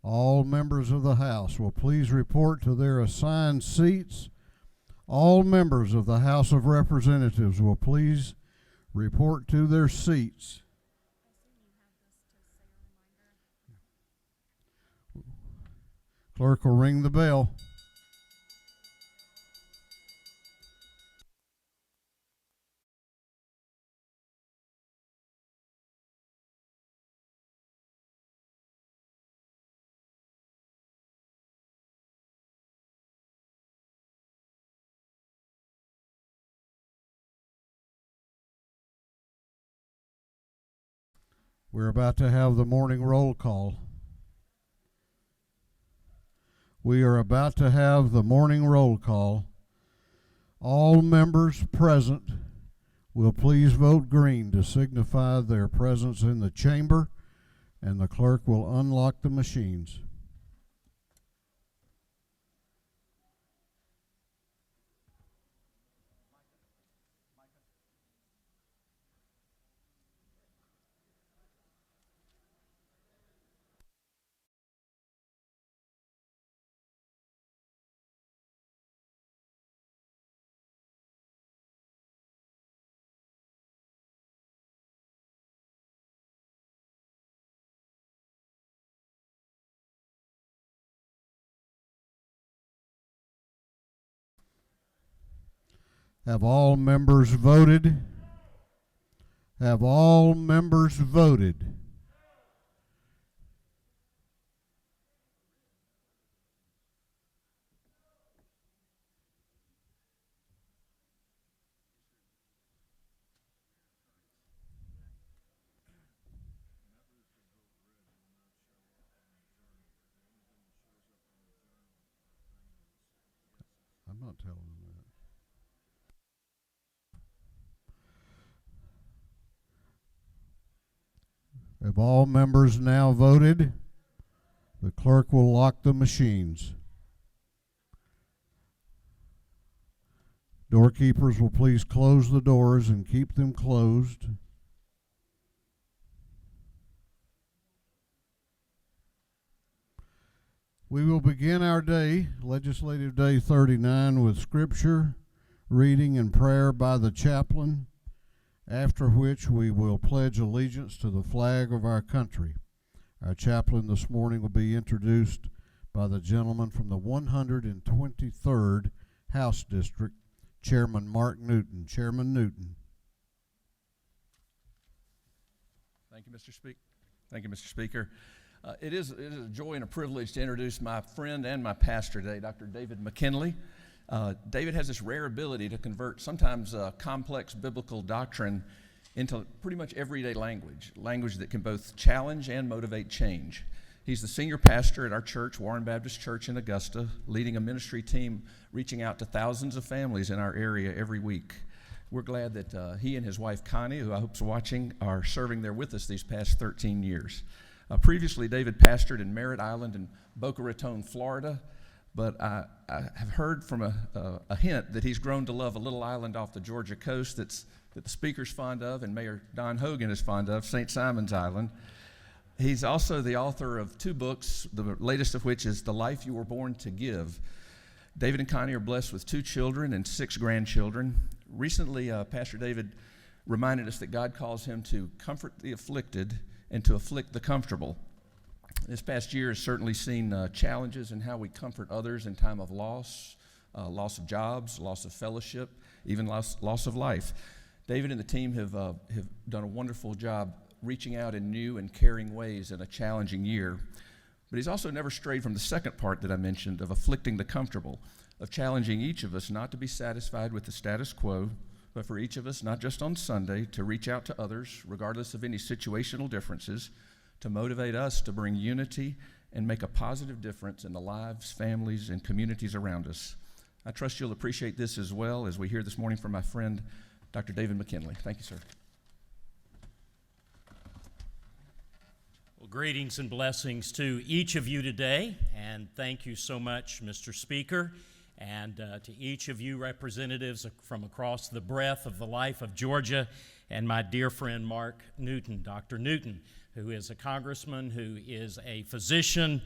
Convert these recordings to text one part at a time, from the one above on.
All members of the House will please report to their assigned seats. All members of the House of Representatives will please report to their seats. Clerk will ring the bell. We're about to have the morning roll call. We are about to have the morning roll call. All members present will please vote green to signify their presence in the chamber, and the clerk will unlock the machines. Have all members voted? Have all members voted? I'm not telling them that. Have all members now voted? The clerk will lock the machines. Doorkeepers will please close the doors and keep them closed. We will begin our day, Legislative Day 39, with scripture, reading, and prayer by the chaplain, after which we will pledge allegiance to the flag of our country. Our chaplain this morning will be introduced by the gentleman from the 123rd House District, Chairman Mark Newton. Chairman Newton. Thank you, Mr. Speaker. Thank you, Mr. Speaker. It is a joy and a privilege to introduce my friend and my pastor today, Dr. David Mckinley. David has this rare ability to convert sometimes complex biblical doctrine into pretty much everyday language that can both challenge and motivate change. He's the senior pastor at our church, Warren Baptist Church in Augusta, leading a ministry team reaching out to thousands of families in our area every week. We're glad that he and his wife, Connie, who I hope is watching, are serving there with us these past 13 years. Previously, David pastored in Merritt Island in Boca Raton, Florida, but I have heard from a hint that he's grown to love a little island off the Georgia coast that the speaker's fond of and Mayor Don Hogan is fond of, St. Simon's Island. He's also the author of 2 books, the latest of which is The Life You Were Born to Give. David and Connie are blessed with 2 children and 6 grandchildren. Recently, Pastor David reminded us that God calls him to comfort the afflicted and to afflict the comfortable. This past year has certainly seen challenges in how we comfort others in time of loss, loss of jobs, loss of fellowship, even loss of life. David and the team have done a wonderful job reaching out in new and caring ways in a challenging year. But he's also never strayed from the second part that I mentioned of afflicting the comfortable, of challenging each of us not to be satisfied with the status quo, but for each of us, not just on Sunday, to reach out to others, regardless of any situational differences, to motivate us to bring unity and make a positive difference in the lives, families, and communities around us. I trust you'll appreciate this as well as we hear this morning from my friend, Dr. David Mckinley. Thank you, sir. Well, greetings and blessings to each of you today, and thank you so much, Mr. Speaker, and to each of you representatives from across the breadth of the life of Georgia and my dear friend Mark Newton, Dr. Newton, who is a congressman, who is a physician,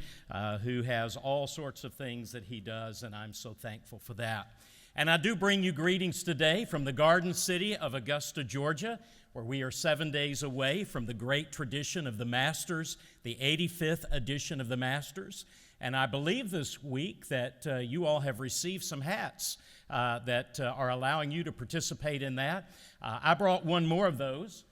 who has all sorts of things that he does, and I'm so thankful for that. And I do bring you greetings today from the Garden City of Augusta, Georgia, where we are 7 days away from the great tradition of the Masters, the 85th edition of the Masters. And I believe this week that you all have received some hats that are allowing you to participate in that. I brought one more of those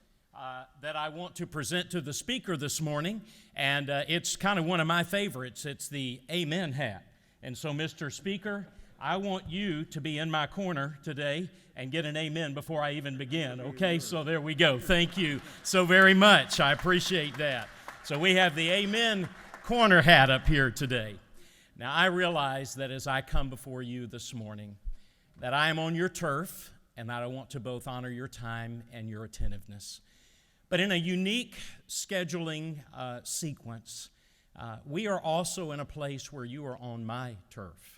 that I want to present to the speaker this morning, and it's kind of one of my favorites. It's the Amen hat. And so, Mr. Speaker, I want you to be in my corner today and get an amen before I even begin, okay? So there we go. Thank you so very much. I appreciate that. So we have the Amen corner hat up here today. Now, I realize that as I come before you this morning, that I am on your turf, and that I want to both honor your time and your attentiveness. But in a unique scheduling sequence, we are also in a place where you are on my turf.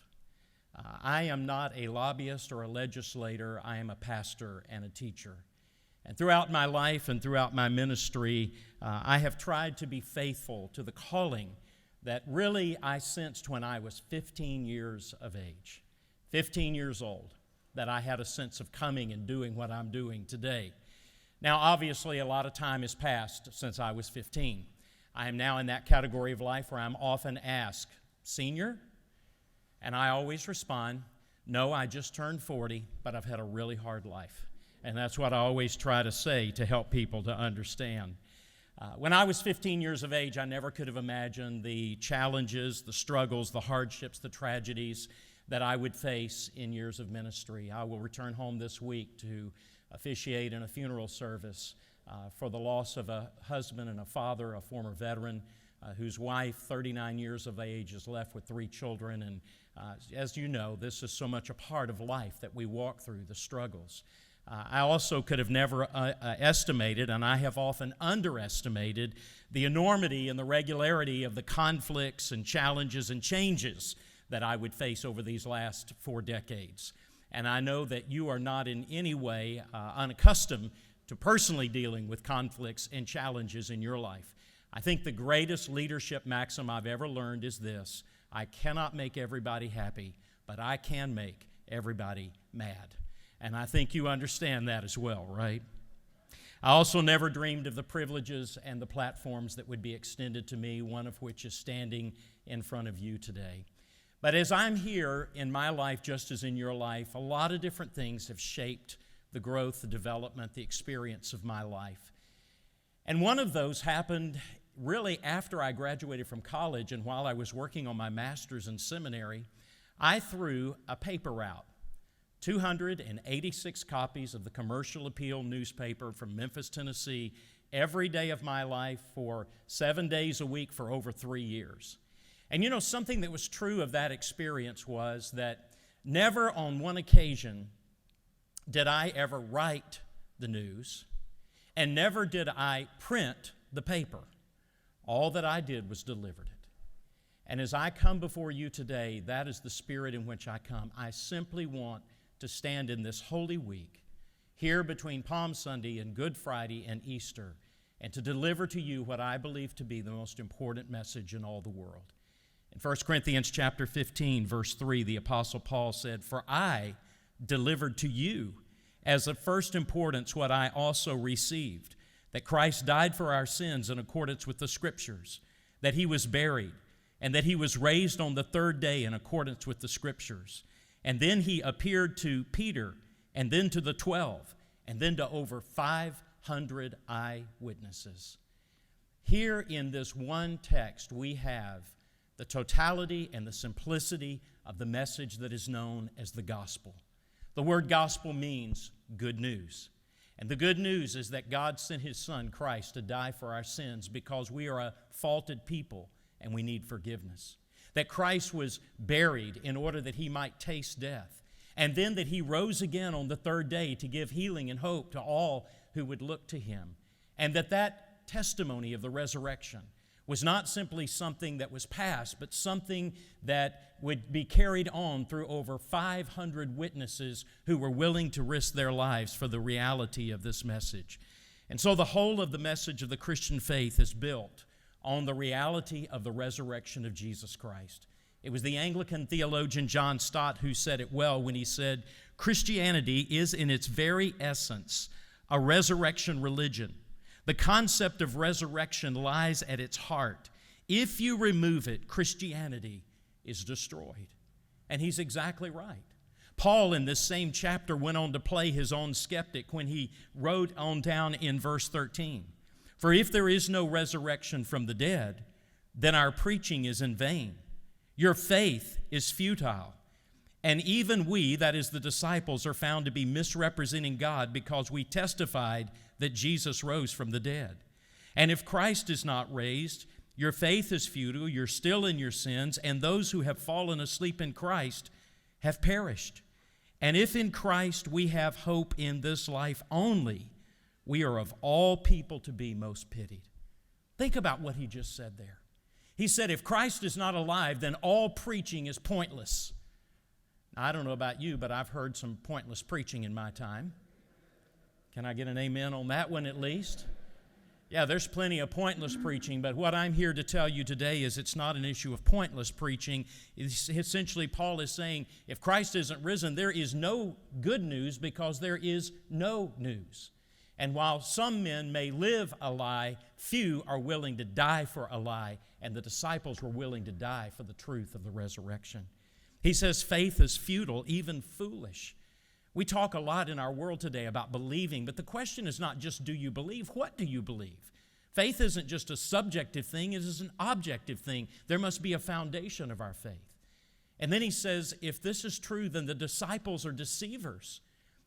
I am not a lobbyist or a legislator. I am a pastor and a teacher. And throughout my life and throughout my ministry, I have tried to be faithful to the calling that really I sensed when I was 15 years of age, 15 years old, that I had a sense of coming and doing what I'm doing today. Now, obviously, a lot of time has passed since I was 15. I am now in that category of life where I'm often asked, "Senior?" And I always respond, "No, I just turned 40, but I've had a really hard life." And that's what I always try to say to help people to understand. When I was 15 years of age, I never could have imagined the challenges, the struggles, the hardships, the tragedies that I would face in years of ministry. I will return home this week to officiate in a funeral service for the loss of a husband and a father, a former veteran, whose wife, 39 years of age, is left with 3 children. And as you know, this is so much a part of life that we walk through, the struggles. I also could have never estimated, and I have often underestimated, the enormity and the regularity of the conflicts and challenges and changes that I would face over these last 4 decades. And I know that you are not in any way unaccustomed to personally dealing with conflicts and challenges in your life. I think the greatest leadership maxim I've ever learned is this: I cannot make everybody happy, but I can make everybody mad. And I think you understand that as well, right? I also never dreamed of the privileges and the platforms that would be extended to me, one of which is standing in front of you today. But as I'm here in my life, just as in your life, a lot of different things have shaped the growth, the development, the experience of my life. And one of those happened really after I graduated from college, and while I was working on my master's in seminary, I threw a paper out, 286 copies of the Commercial Appeal newspaper from Memphis, Tennessee, every day of my life for 7 days a week for over 3 years. And you know, something that was true of that experience was that never on one occasion did I ever write the news, and never did I print the paper. All that I did was delivered it. And as I come before you today, that is the spirit in which I come. I simply want to stand in this Holy Week, here between Palm Sunday and Good Friday and Easter, and to deliver to you what I believe to be the most important message in all the world. In 1 Corinthians chapter 15, verse 3, the Apostle Paul said, "For I delivered to you as of first importance what I also received, that Christ died for our sins in accordance with the Scriptures, that he was buried, and that he was raised on the 3rd day in accordance with the Scriptures. And then he appeared to Peter, and then to the 12, and then to over 500 eyewitnesses." Here in this one text, we have the totality and the simplicity of the message that is known as the gospel. The word gospel means good news. And the good news is that God sent his Son, Christ, to die for our sins because we are a faulted people and we need forgiveness. That Christ was buried in order that he might taste death. And then that he rose again on the 3rd day to give healing and hope to all who would look to him. And that testimony of the resurrection was not simply something that was past, but something that would be carried on through over 500 witnesses who were willing to risk their lives for the reality of this message. And so the whole of the message of the Christian faith is built on the reality of the resurrection of Jesus Christ. It was the Anglican theologian John Stott who said it well when he said, "Christianity is in its very essence a resurrection religion. The concept of resurrection lies at its heart. If you remove it, Christianity is destroyed." And he's exactly right. Paul, in this same chapter, went on to play his own skeptic when he wrote on down in verse 13, "For if there is no resurrection from the dead, then our preaching is in vain. Your faith is futile. And even we," that is the disciples, "are found to be misrepresenting God because we testified that Jesus rose from the dead. And if Christ is not raised, your faith is futile, you're still in your sins, and those who have fallen asleep in Christ have perished. And if in Christ we have hope in this life only, we are of all people to be most pitied." Think about what he just said there. He said, if Christ is not alive, then all preaching is pointless. Now, I don't know about you, but I've heard some pointless preaching in my time. Can I get an amen on that one at least? Yeah, there's plenty of pointless preaching, but what I'm here to tell you today is it's not an issue of pointless preaching. It's essentially, Paul is saying, if Christ isn't risen, there is no good news because there is no news. And while some men may live a lie, few are willing to die for a lie, and the disciples were willing to die for the truth of the resurrection. He says faith is futile, even foolish. We talk a lot in our world today about believing, but the question is not just do you believe, what do you believe? Faith isn't just a subjective thing, it is an objective thing. There must be a foundation of our faith. And then he says, if this is true, then the disciples are deceivers.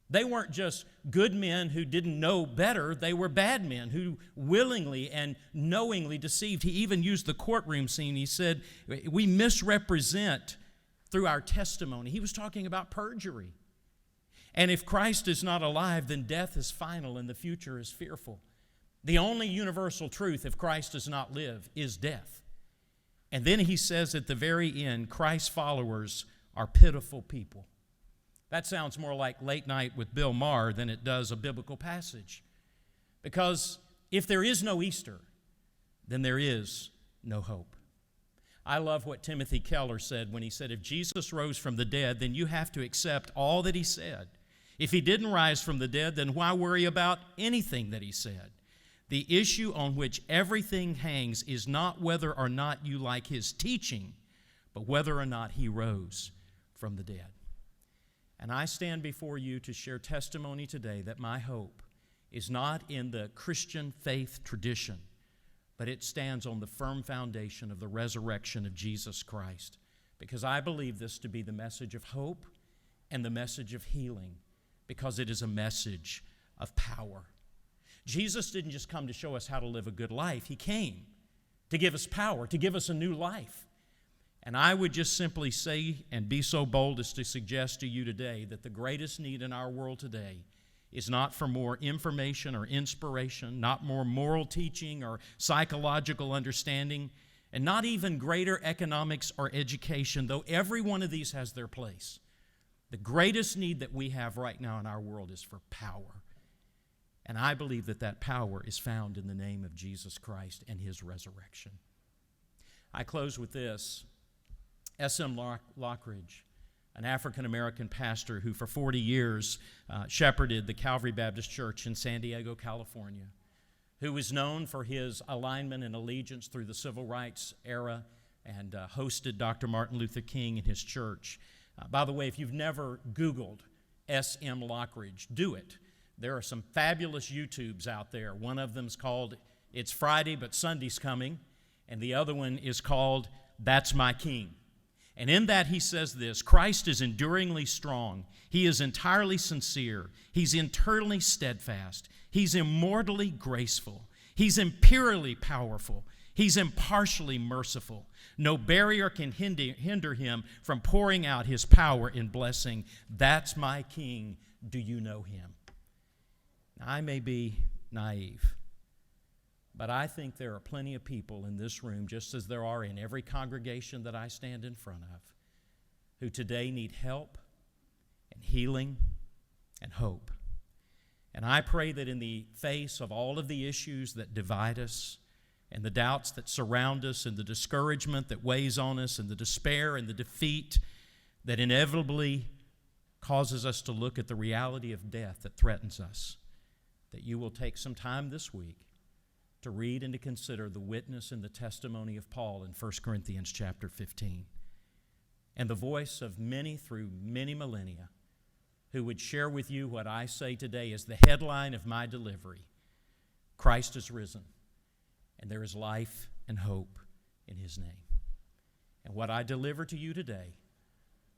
They weren't just good men who didn't know better, they were bad men who willingly and knowingly deceived. He even used the courtroom scene. He said, we misrepresent through our testimony. He was talking about perjury. And if Christ is not alive, then death is final and the future is fearful. The only universal truth, if Christ does not live, is death. And then he says at the very end, Christ's followers are pitiful people. That sounds more like Late Night with Bill Maher than it does a biblical passage. Because if there is no Easter, then there is no hope. I love what Timothy Keller said when he said, if Jesus rose from the dead, then you have to accept all that he said. If he didn't rise from the dead, then why worry about anything that he said? The issue on which everything hangs is not whether or not you like his teaching, but whether or not he rose from the dead. And I stand before you to share testimony today that my hope is not in the Christian faith tradition, but it stands on the firm foundation of the resurrection of Jesus Christ, because I believe this to be the message of hope and the message of healing, because it is a message of power. Jesus didn't just come to show us how to live a good life. He came to give us power, to give us a new life. And I would just simply say and be so bold as to suggest to you today that the greatest need in our world today is not for more information or inspiration, not more moral teaching or psychological understanding, and not even greater economics or education, though every one of these has their place. The greatest need that we have right now in our world is for power. And I believe that that power is found in the name of Jesus Christ and his resurrection. I close with this. S.M. Lockridge, an African-American pastor who for 40 years shepherded the Calvary Baptist Church in San Diego, California, who was known for his alignment and allegiance through the civil rights era and hosted Dr. Martin Luther King in his church. By the way, if you've never Googled S.M. Lockridge, do it. There are some fabulous YouTubes out there. One of them is called It's Friday, but Sunday's Coming, and the other one is called That's My King. And in that he says this, Christ is enduringly strong. He is entirely sincere. He's internally steadfast. He's immortally graceful. He's imperially powerful. He's impartially merciful. No barrier can hinder him from pouring out his power in blessing. That's my King. Do you know him? Now, I may be naive, But I think there are plenty of people in this room, just as there are in every congregation that I stand in front of, who today need help and healing and hope. And I pray that in the face of all of the issues that divide us, and the doubts that surround us, and the discouragement that weighs on us, and the despair and the defeat that inevitably causes us to look at the reality of death that threatens us, that you will take some time this week to read and to consider the witness and the testimony of Paul in 1 Corinthians chapter 15, and the voice of many through many millennia who would share with you what I say today as the headline of my delivery: Christ is risen, and there is life and hope in His name. And what I deliver to you today,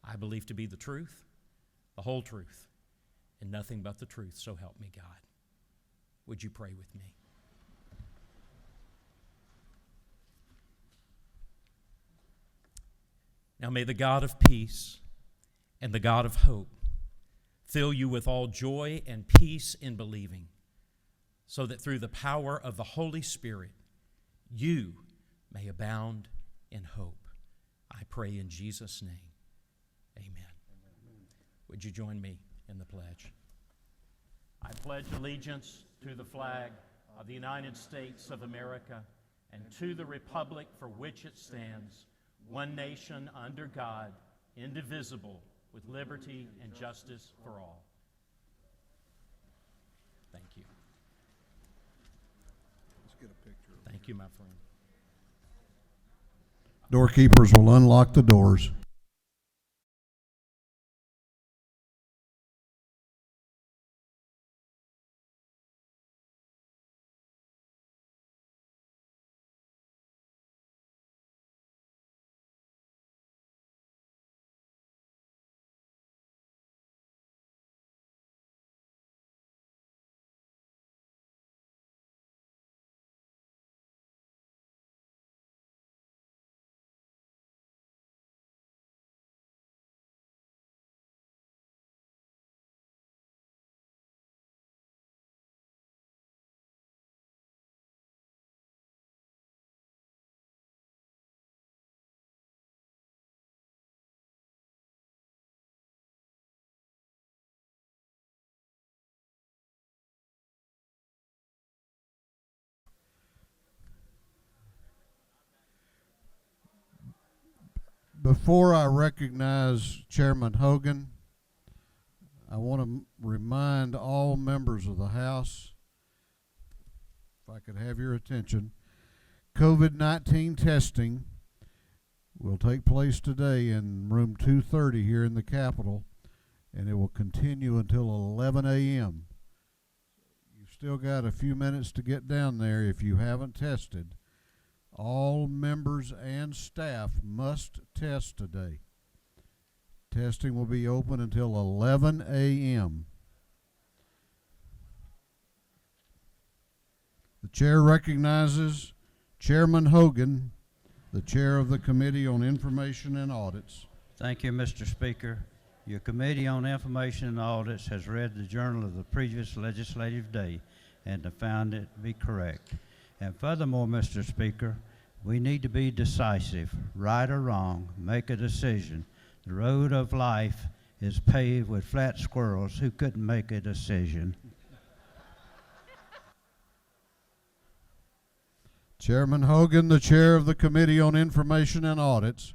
I believe to be the truth, the whole truth, and nothing but the truth, so help me God. Would you pray with me? Now may the God of peace and the God of hope fill you with all joy and peace in believing, so that through the power of the Holy Spirit you may abound in hope. I pray in Jesus' name. Amen. Would you join me in the pledge? I pledge allegiance to the flag of the United States of America and to the republic for which it stands, one nation under God, indivisible, with liberty and justice for all. Thank you. Let's get a picture. Thank you, my friend. Doorkeepers will unlock the doors. Before I recognize Chairman Hogan, I want to remind all members of the House, if I could have your attention, COVID-19 testing will take place today in room 230 here in the Capitol, and it will continue until 11 a.m. You've still got a few minutes to get down there if you haven't tested. All members and staff must test today. Testing will be open until 11 a.m. The chair recognizes Chairman Hogan, the chair of the Committee on Information and Audits. Thank you, Mr. Speaker. Your Committee on Information and Audits has read the journal of the previous legislative day and have found it to be correct. And furthermore, Mr. Speaker, we need to be decisive, right or wrong, make a decision. The road of life is paved with flat squirrels who couldn't make a decision. Chairman Hogan, the chair of the Committee on Information and Audits,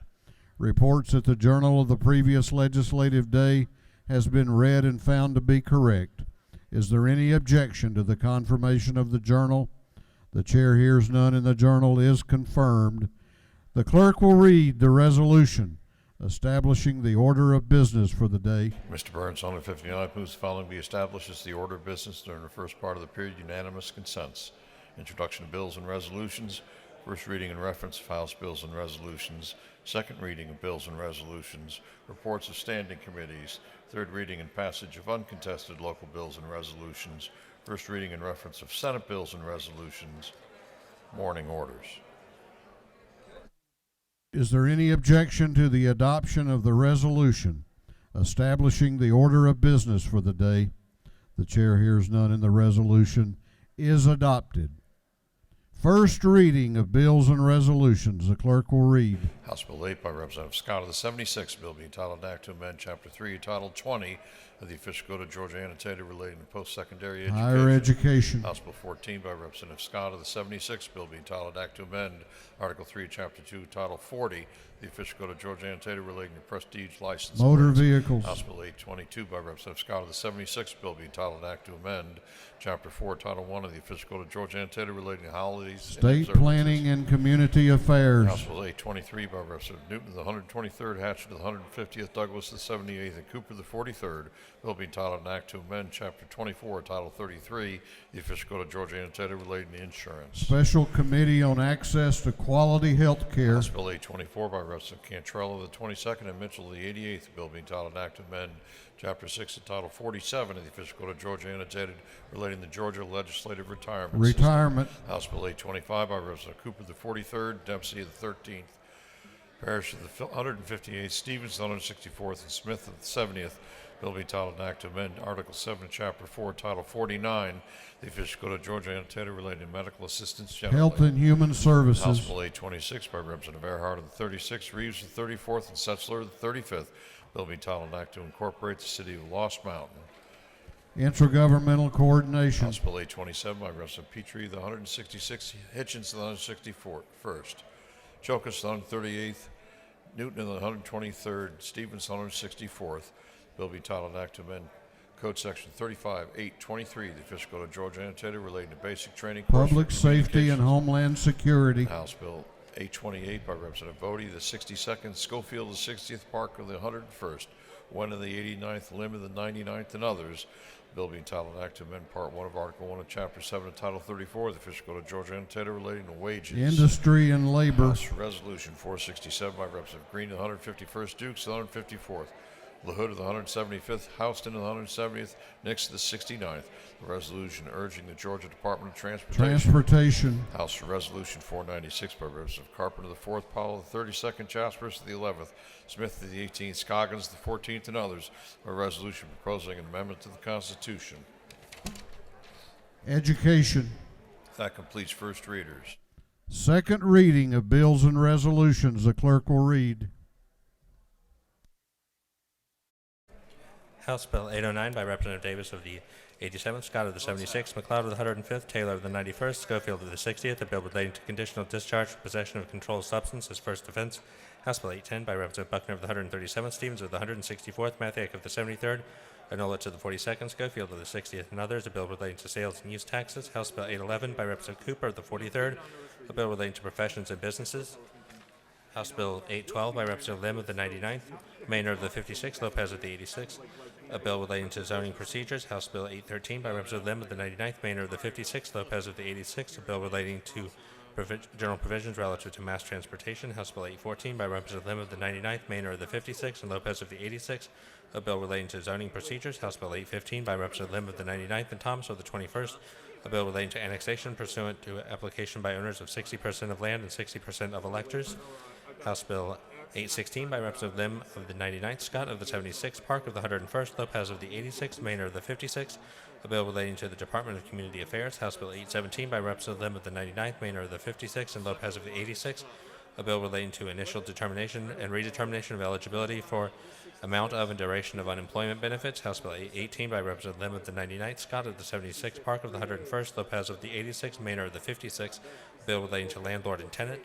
reports that the journal of the previous legislative day has been read and found to be correct. Is there any objection to the confirmation of the journal? The chair hears none, and the journal is confirmed. The clerk will read the resolution establishing the order of business for the day. Mr. Burns, on 59 moves the following be established as the order of business during the first part of the period. Unanimous consents. Introduction of bills and resolutions. First reading and reference of House bills and resolutions. Second reading of bills and resolutions. Reports of standing committees. Third reading and passage of uncontested local bills and resolutions. First reading and reference of Senate bills and resolutions. Mourning orders. Is there any objection to the adoption of the resolution establishing the order of business for the day? The chair hears none, and the resolution is adopted. First reading of bills and resolutions. The clerk will read. House Bill 8 by Representative Scott of the 76th, bill being entitled Act to Amend Chapter 3, Title 20 of the Official Code of Georgia annotated relating to post-secondary education. Higher education. House Bill 14 by Representative Scott of the 76th, bill being entitled Act to Amend Article 3, Chapter 2, Title 40, the Official Code of Georgia annotated relating to prestige license Motor plates. vehicles. House Bill 822 by Representative Scott of the 76th, bill being entitled Act to Amend Chapter 4, Title 1 of the Official Code of Georgia annotated relating to holidays and State observances. planning and community affairs. House Bill 823 by Representative Newton of the 123rd, Hatchet of the 150th, Douglas of the 78th, and Cooper of the 43rd. Bill being entitled an Act to Amend Chapter 24, Title 33, the Official Code of Georgia annotated relating to insurance. Special Committee on Access to Quality Health Care. House Bill 824 by Representative Cantrell of the 22nd and Mitchell of the 88th. Bill being entitled an Act to Amend Chapter 6 and Title 47 of the Official Code of Georgia annotated relating to Georgia Legislative Retirement System. House Bill 825 by Representative Cooper of the 43rd, Dempsey of the 13th, Parrish of the 158th, Stevens of the 164th, and Smith of the 70th. Bill be entitled an Act to Amend Article 7, Chapter 4, Title 49, the Official Code of Georgia annotated relating to medical assistance generally. Health and Human House Services. Bill 826 by Representative Earhart of the 36th, Reeves of the 34th, and Setzler of the 35th. Bill be entitled an Act to incorporate the city of Lost Mountain. Intergovernmental Coordination. House Bill 827 by Representative Petrie of the 166th, Hitchens of the 161st, Chokas of the 138th, Newton of the 123rd, Stevens of the 164th. Bill be entitled an Act to amend Code Section 35-823, the Official Code of Georgia annotated relating to basic training. Public Safety and Homeland Security. House Bill 828 by Representative Bodie, the 62nd, Schofield, the 60th, Parker, the 101st, Wen of the 89th, Lim of the 99th, and others. Bill being entitled an Act to amend Part 1 of Article 1 of Chapter 7 of Title 34 of the Official Code of Georgia annotated relating to wages. Industry and Labor. House Resolution 467 by Representative Green of the 151st, Dukes of the 154th, LaHood of the 175th, Houston of the 170th, Nix of the 69th. The resolution urging the Georgia Department of Transportation. House Resolution 496 by Representative Carpenter of the 4th, Powell of the 32nd, Jaspers of the 11th, Smith of the 18th, Scoggins of the 14th, and others. A resolution proposing an amendment to the Constitution. Education. That completes first readers. Second reading of bills and resolutions. The clerk will read. House Bill 809 by Representative Davis of the 87th, Scott of the 76th, McLeod of the 105th, Taylor of the 91st, Schofield of the 60th, a bill relating to conditional discharge for possession of a controlled substance as first offense. House Bill 810 by Representative Buckner of the 137th, Stevens of the 164th, Mathiak of the 73rd, Arnolitz of the 42nd, Schofield of the 60th, and others, a bill relating to sales and use taxes. House Bill 811 by Representative Cooper of the 43rd, a bill relating to professions and businesses. House Bill 812 by Representative Lim of the 99th, Maynard of the 56th, Lopez of the 86th, a bill relating to zoning procedures. House Bill 813 by Representative Lim of the 99th, Maynard of the 56th, Lopez of the 86th, a bill relating to general provisions relative to mass transportation. House Bill 814 by Representative Lim of the 99th, Maynard of the 56th, and Lopez of the 86th, a bill relating to zoning procedures. House Bill 815 by Representative Lim of the 99th and Thomas of the 21st, a bill relating to annexation pursuant to application by owners of 60% of land and 60% of electors. House Bill 816 by Representative Lim of the 99th, Scott of the 76th, Park of the 101st, Lopez of the 86th, Maynard of the 56th, a bill relating to the Department of Community Affairs. House Bill 817 by Representative Lim of the 99th, Maynard of the 56th, and Lopez of the 86th, a bill relating to initial determination and redetermination of eligibility for amount of and duration of unemployment benefits. House Bill 818 by Representative Lim of the 99th, Scott of the 76th, Park of the 101st, Lopez of the 86th, Maynard of the 56th, a bill relating to landlord and tenant.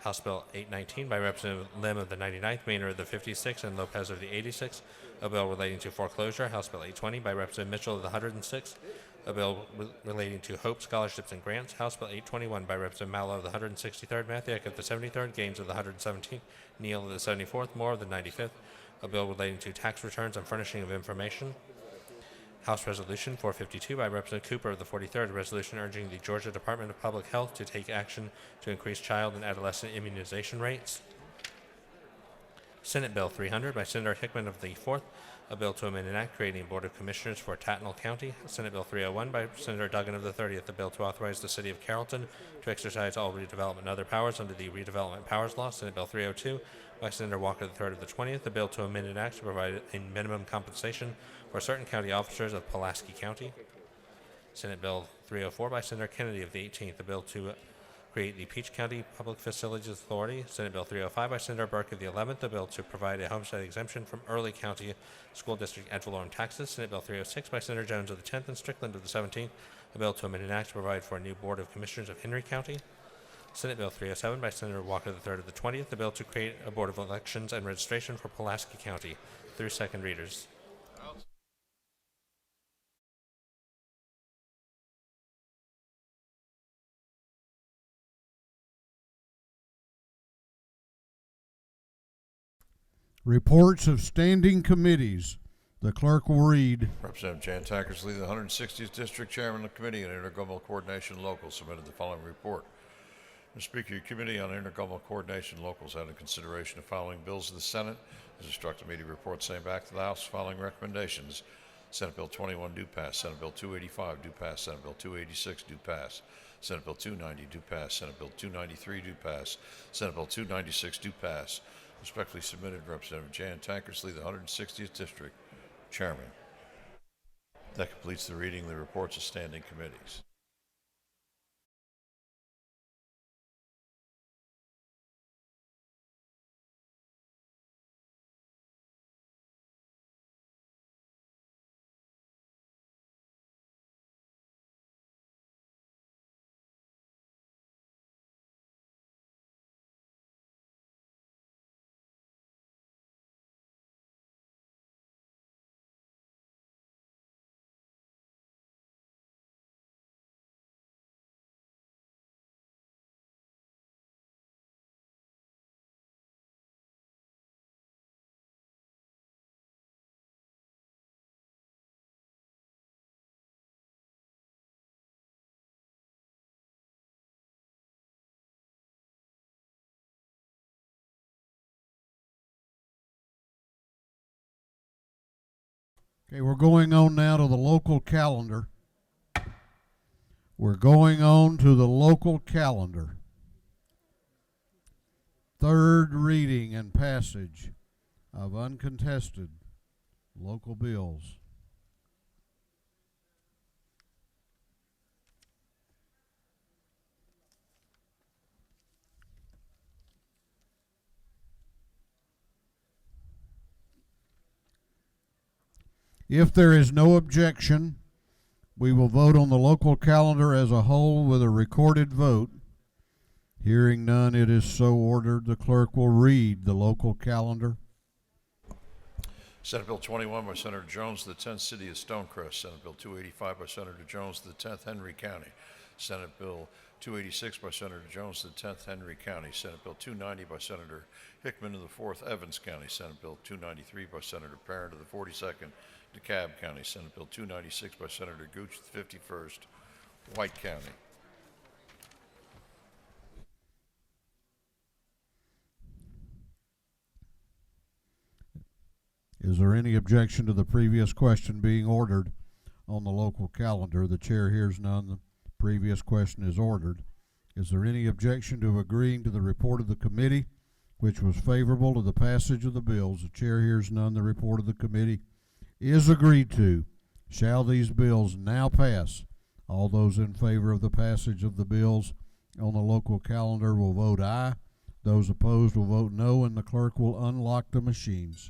House Bill 819 by Representative Lim of the 99th, Maynard of the 56th, and Lopez of the 86th, a bill relating to foreclosure. House Bill 820 by Representative Mitchell of the 106th, a bill relating to Hope scholarships and grants. House Bill 821 by Representative Mallow of the 163rd, Mathiak of the 73rd, Gaines of the 117th, Neal of the 74th, Moore of the 95th, a bill relating to tax returns and furnishing of information. House Resolution 452 by Representative Cooper of the 43rd, a resolution urging the Georgia Department of Public Health to take action to increase child and adolescent immunization rates. Senate Bill 300 by Senator Hickman of the 4th, a bill to amend an act creating a Board of Commissioners for Tattnall County. Senate Bill 301 by Senator Duggan of the 30th, a bill to authorize the City of Carrollton to exercise all redevelopment and other powers under the Redevelopment Powers Law. Senate Bill 302 by Senator Walker III of the 20th, a bill to amend an act to provide a minimum compensation for certain county officers of Pulaski County. Senate Bill 304 by Senator Kennedy of the 18th, a bill to create the Peach County Public Facilities Authority. Senate Bill 305 by Senator Burke of the 11th, a bill to provide a homestead exemption from Early County School District ad valorem taxes. Senate Bill 306 by Senator Jones of the 10th and Strickland of the 17th, a bill to amend an act to provide for a new Board of Commissioners of Henry County. Senate Bill 307 by Senator Walker III of the 20th, a bill to create a Board of Elections and Registration for Pulaski County, through second readers. Reports of standing committees. The clerk will read. Representative Jan Tackersley, the 160th District Chairman of the Committee on Intergovernmental Coordination Locals, submitted the following report. Mr. Speaker, your Committee on Intergovernmental Coordination Locals had in consideration the following bills of the Senate. Has instructed me to report same back to the House following recommendations. Senate Bill 21 do pass. Senate Bill 285 do pass. Senate Bill 286 do pass. Senate Bill 290 do pass. Senate Bill 293 do pass. Senate Bill 296 do pass. Respectfully submitted, Representative Jan Tankersley, the 160th District Chairman. That completes the reading of the reports of standing committees. Okay, we're going on now to the local calendar. We're going on to the local calendar. Third reading and passage of uncontested local bills. If there is no objection, we will vote on the local calendar as a whole with a recorded vote. Hearing none, it is so ordered. The clerk will read the local calendar. Senate Bill 21 by Senator Jones, the 10th City of Stonecrest. Senate Bill 285 by Senator Jones, the 10th Henry County. Senate Bill 286 by Senator Jones, the 10th Henry County. Senate Bill 290 by Senator Hickman of the 4th Evans County. Senate Bill 293 by Senator Parent of the 42nd DeKalb County. Senate Bill 296 by Senator Gooch of the 51st White County. Is there any objection to the previous question being ordered on the local calendar? The chair hears none. The previous question is ordered. Is there any objection to agreeing to the report of the committee, which was favorable to the passage of the bills? The chair hears none. The report of the committee is agreed to. Shall these bills now pass? All those in favor of the passage of the bills on the local calendar will vote aye. Those opposed will vote no, and the clerk will unlock the machines.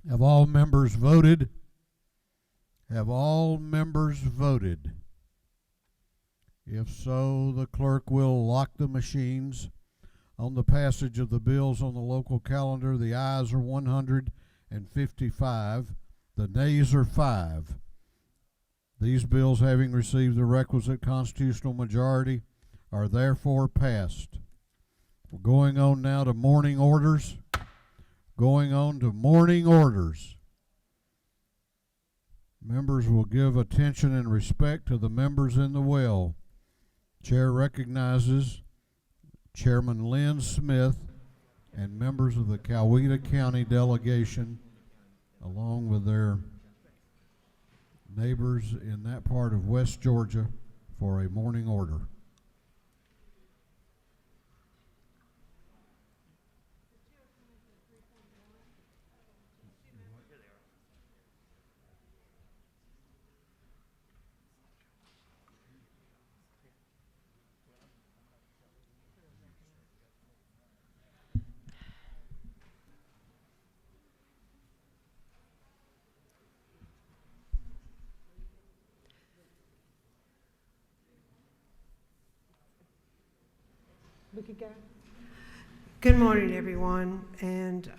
Have all members voted? Have all members voted? If so, the clerk will lock the machines. On the passage of the bills on the local calendar, the ayes are 155, the nays are 5. These bills, having received the requisite constitutional majority, are therefore passed. We're going on now to mourning orders. Going on to mourning orders. Members will give attention and respect to the members in the well. Chair recognizes Chairman Lynn Smith and members of the Coweta County delegation, along with their neighbors in that part of West Georgia, for a mourning order. We could go. Good morning, everyone, and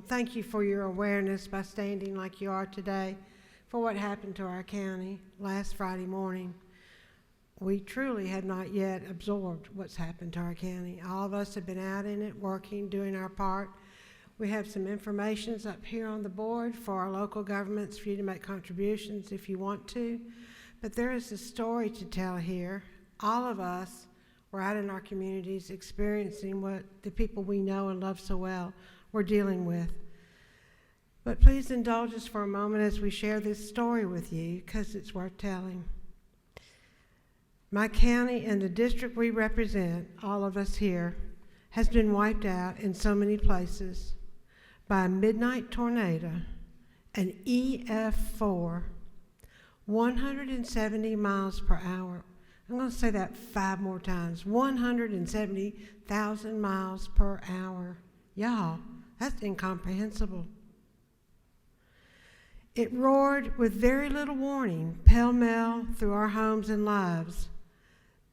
thank you for your awareness by standing like you are today for what happened to our county last Friday morning. We truly have not yet absorbed what's happened to our county. All of us have been out in it, working, doing our part. We have some information up here on the board for our local governments for you to make contributions if you want to, but there is a story to tell here. All of us we're out in our communities experiencing what the people we know and love so well we're dealing with. But please indulge us for a moment as we share this story with you, because it's worth telling. My county and the district we represent, all of us here, has been wiped out in so many places by a midnight tornado, an EF4, 170 miles per hour. I'm going to say that 5 more times. 170,000 miles per hour. Y'all, that's incomprehensible. It roared with very little warning, pell-mell through our homes and lives.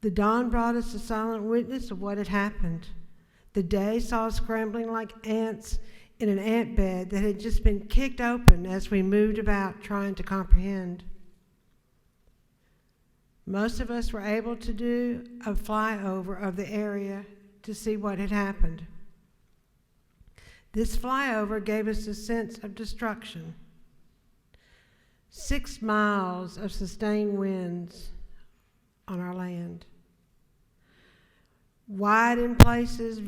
The dawn brought us a silent witness of what had happened. The day saw us scrambling like ants in an ant bed that had just been kicked open as we moved about trying to comprehend. Most of us were able to do a flyover of the area to see what had happened. This flyover gave us a sense of destruction. 6 miles of sustained winds on our land. Wide in places,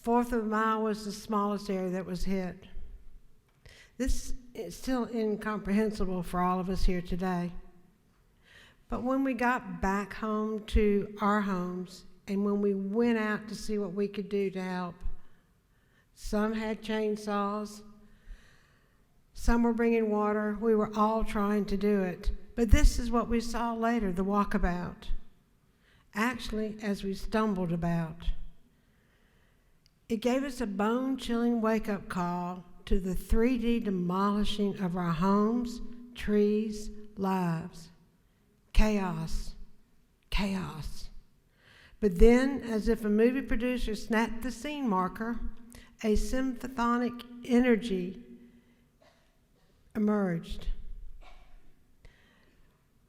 1/4 of a mile was the smallest area that was hit. This is still incomprehensible for all of us here today. But when we got back home to our homes and when we went out to see what we could do to help, some had chainsaws, some were bringing water. We were all trying to do it. But this is what we saw later, the walkabout. Actually, as we stumbled about. It gave us a bone-chilling wake-up call to the 3D demolishing of our homes, trees, lives. Chaos, chaos. But then, as if a movie producer snapped the scene marker, a symphonic energy emerged.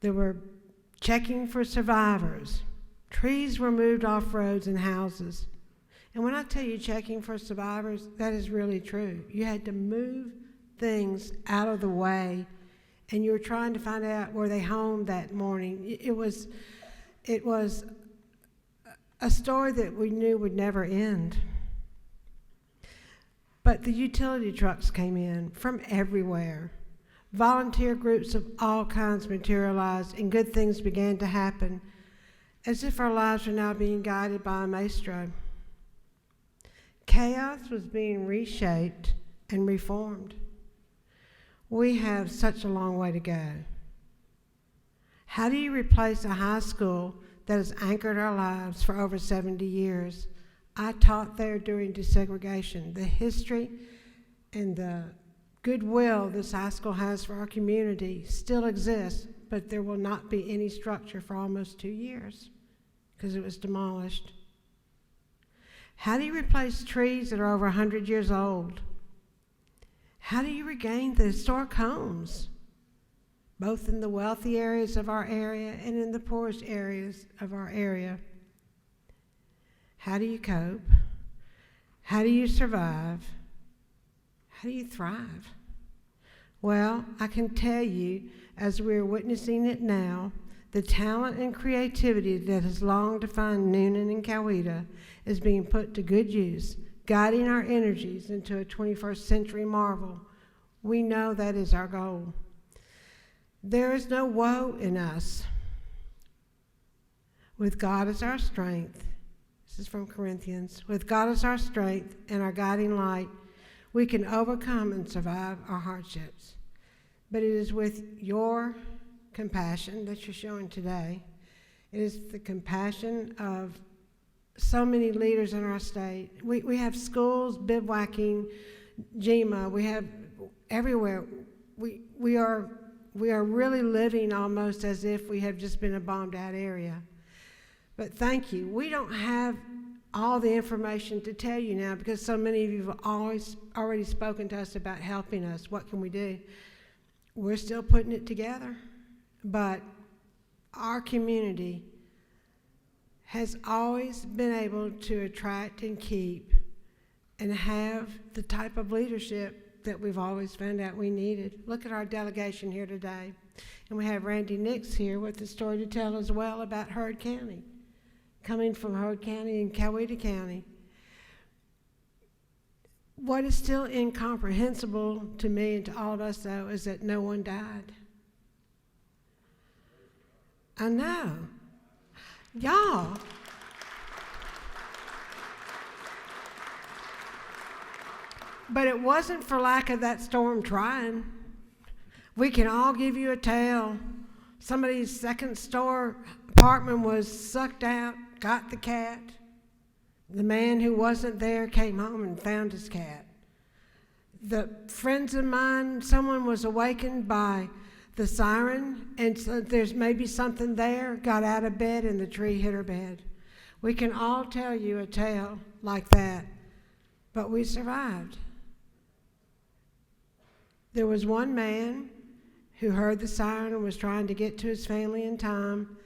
There were checking for survivors. Trees were moved off roads and houses. And when I tell you checking for survivors, that is really true. You had to move things out of the way, and you were trying to find out were they home that morning. It was a story that we knew would never end. But the utility trucks came in from everywhere. Volunteer groups of all kinds materialized, and good things began to happen, as if our lives were now being guided by a maestro. Chaos was being reshaped and reformed. We have such a long way to go. How do you replace a high school that has anchored our lives for over 70 years? I taught there during desegregation. The history and the goodwill this high school has for our community still exists, but there will not be any structure for almost 2 years because it was demolished. How do you replace trees that are over 100 years old? How do you regain the historic homes, both in the wealthy areas of our area and in the poorest areas of our area? How do you cope? How do you survive? How do you thrive? Well, I can tell you, as we're witnessing it now, the talent and creativity that has long defined Noonan and Coweta is being put to good use, guiding our energies into a 21st century marvel. We know that is our goal. There is no woe in us. With God as our strength, this is from Corinthians, with God as our strength and our guiding light, we can overcome and survive our hardships. But it is with your compassion that you're showing today. It is the compassion of so many leaders in our state. We have schools, bivouacking, GEMA, we have everywhere. We are really living almost as if we have just been a bombed out area. But thank you. We don't have all the information to tell you now because so many of you have already spoken to us about helping us. What can we do? We're still putting it together, but our community has always been able to attract and keep and have the type of leadership that we've always found out we needed. Look at our delegation here today. And we have Randy Nix here with a story to tell as well about Heard County, coming from Heard County and Coweta County. What is still incomprehensible to me and to all of us, though, is that no one died. I know. Y'all. But it wasn't for lack of that storm trying. We can all give you a tale. Somebody's second story apartment was sucked out, got the cat. The man who wasn't there came home and found his cat. The friends of mine, someone was awakened by the siren, and so there's maybe something there, got out of bed, and the tree hit her bed. We can all tell you a tale like that, but we survived. There was one man who heard the siren and was trying to get to his family in time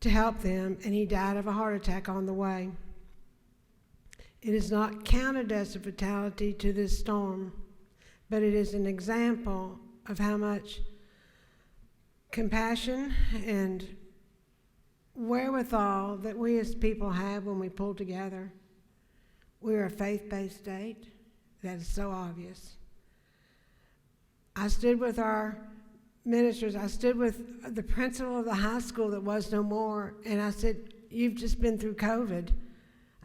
to help them, and he died of a heart attack on the way. It is not counted as a fatality to this storm, but it is an example of how much compassion and wherewithal that we as people have when we pull together. We're a faith-based state. That is so obvious. I stood with our ministers. I stood with the principal of the high school that was no more, and I said, "You've just been through COVID."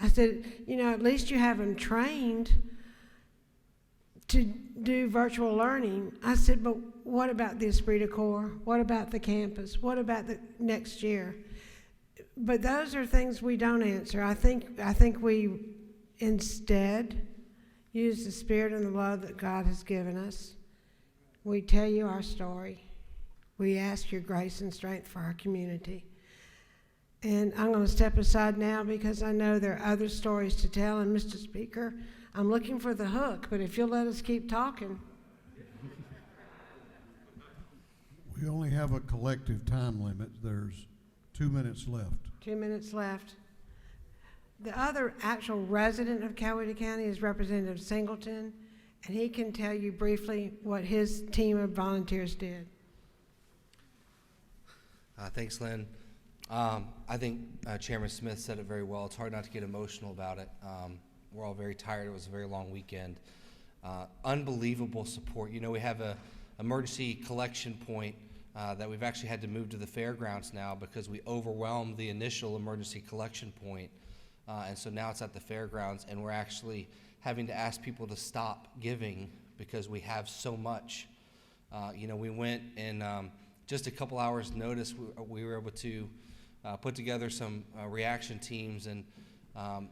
I said, at least you have them trained to do virtual learning. I said, but what about the esprit de corps? What about the campus? What about the next year? But those are things we don't answer. I think we instead use the spirit and the love that God has given us. We tell you our story. We ask your grace and strength for our community. And I'm going to step aside now because I know there are other stories to tell. And Mr. Speaker, I'm looking for the hook, but if you'll let us keep talking. We only have a collective time limit. There's 2 minutes left. 2 minutes left. The other actual resident of Coweta County is Representative Singleton, and he can tell you briefly what his team of volunteers did. Thanks, Lynn. I think Chairman Smith said it very well. It's hard not to get emotional about it. We're all very tired. It was a very long weekend. Unbelievable support. We have a emergency collection point that we've actually had to move to the fairgrounds now because we overwhelmed the initial emergency collection point. And so now it's at the fairgrounds, and we're actually having to ask people to stop giving because we have so much. We went and just a couple hours notice, we were able to put together some reaction teams, and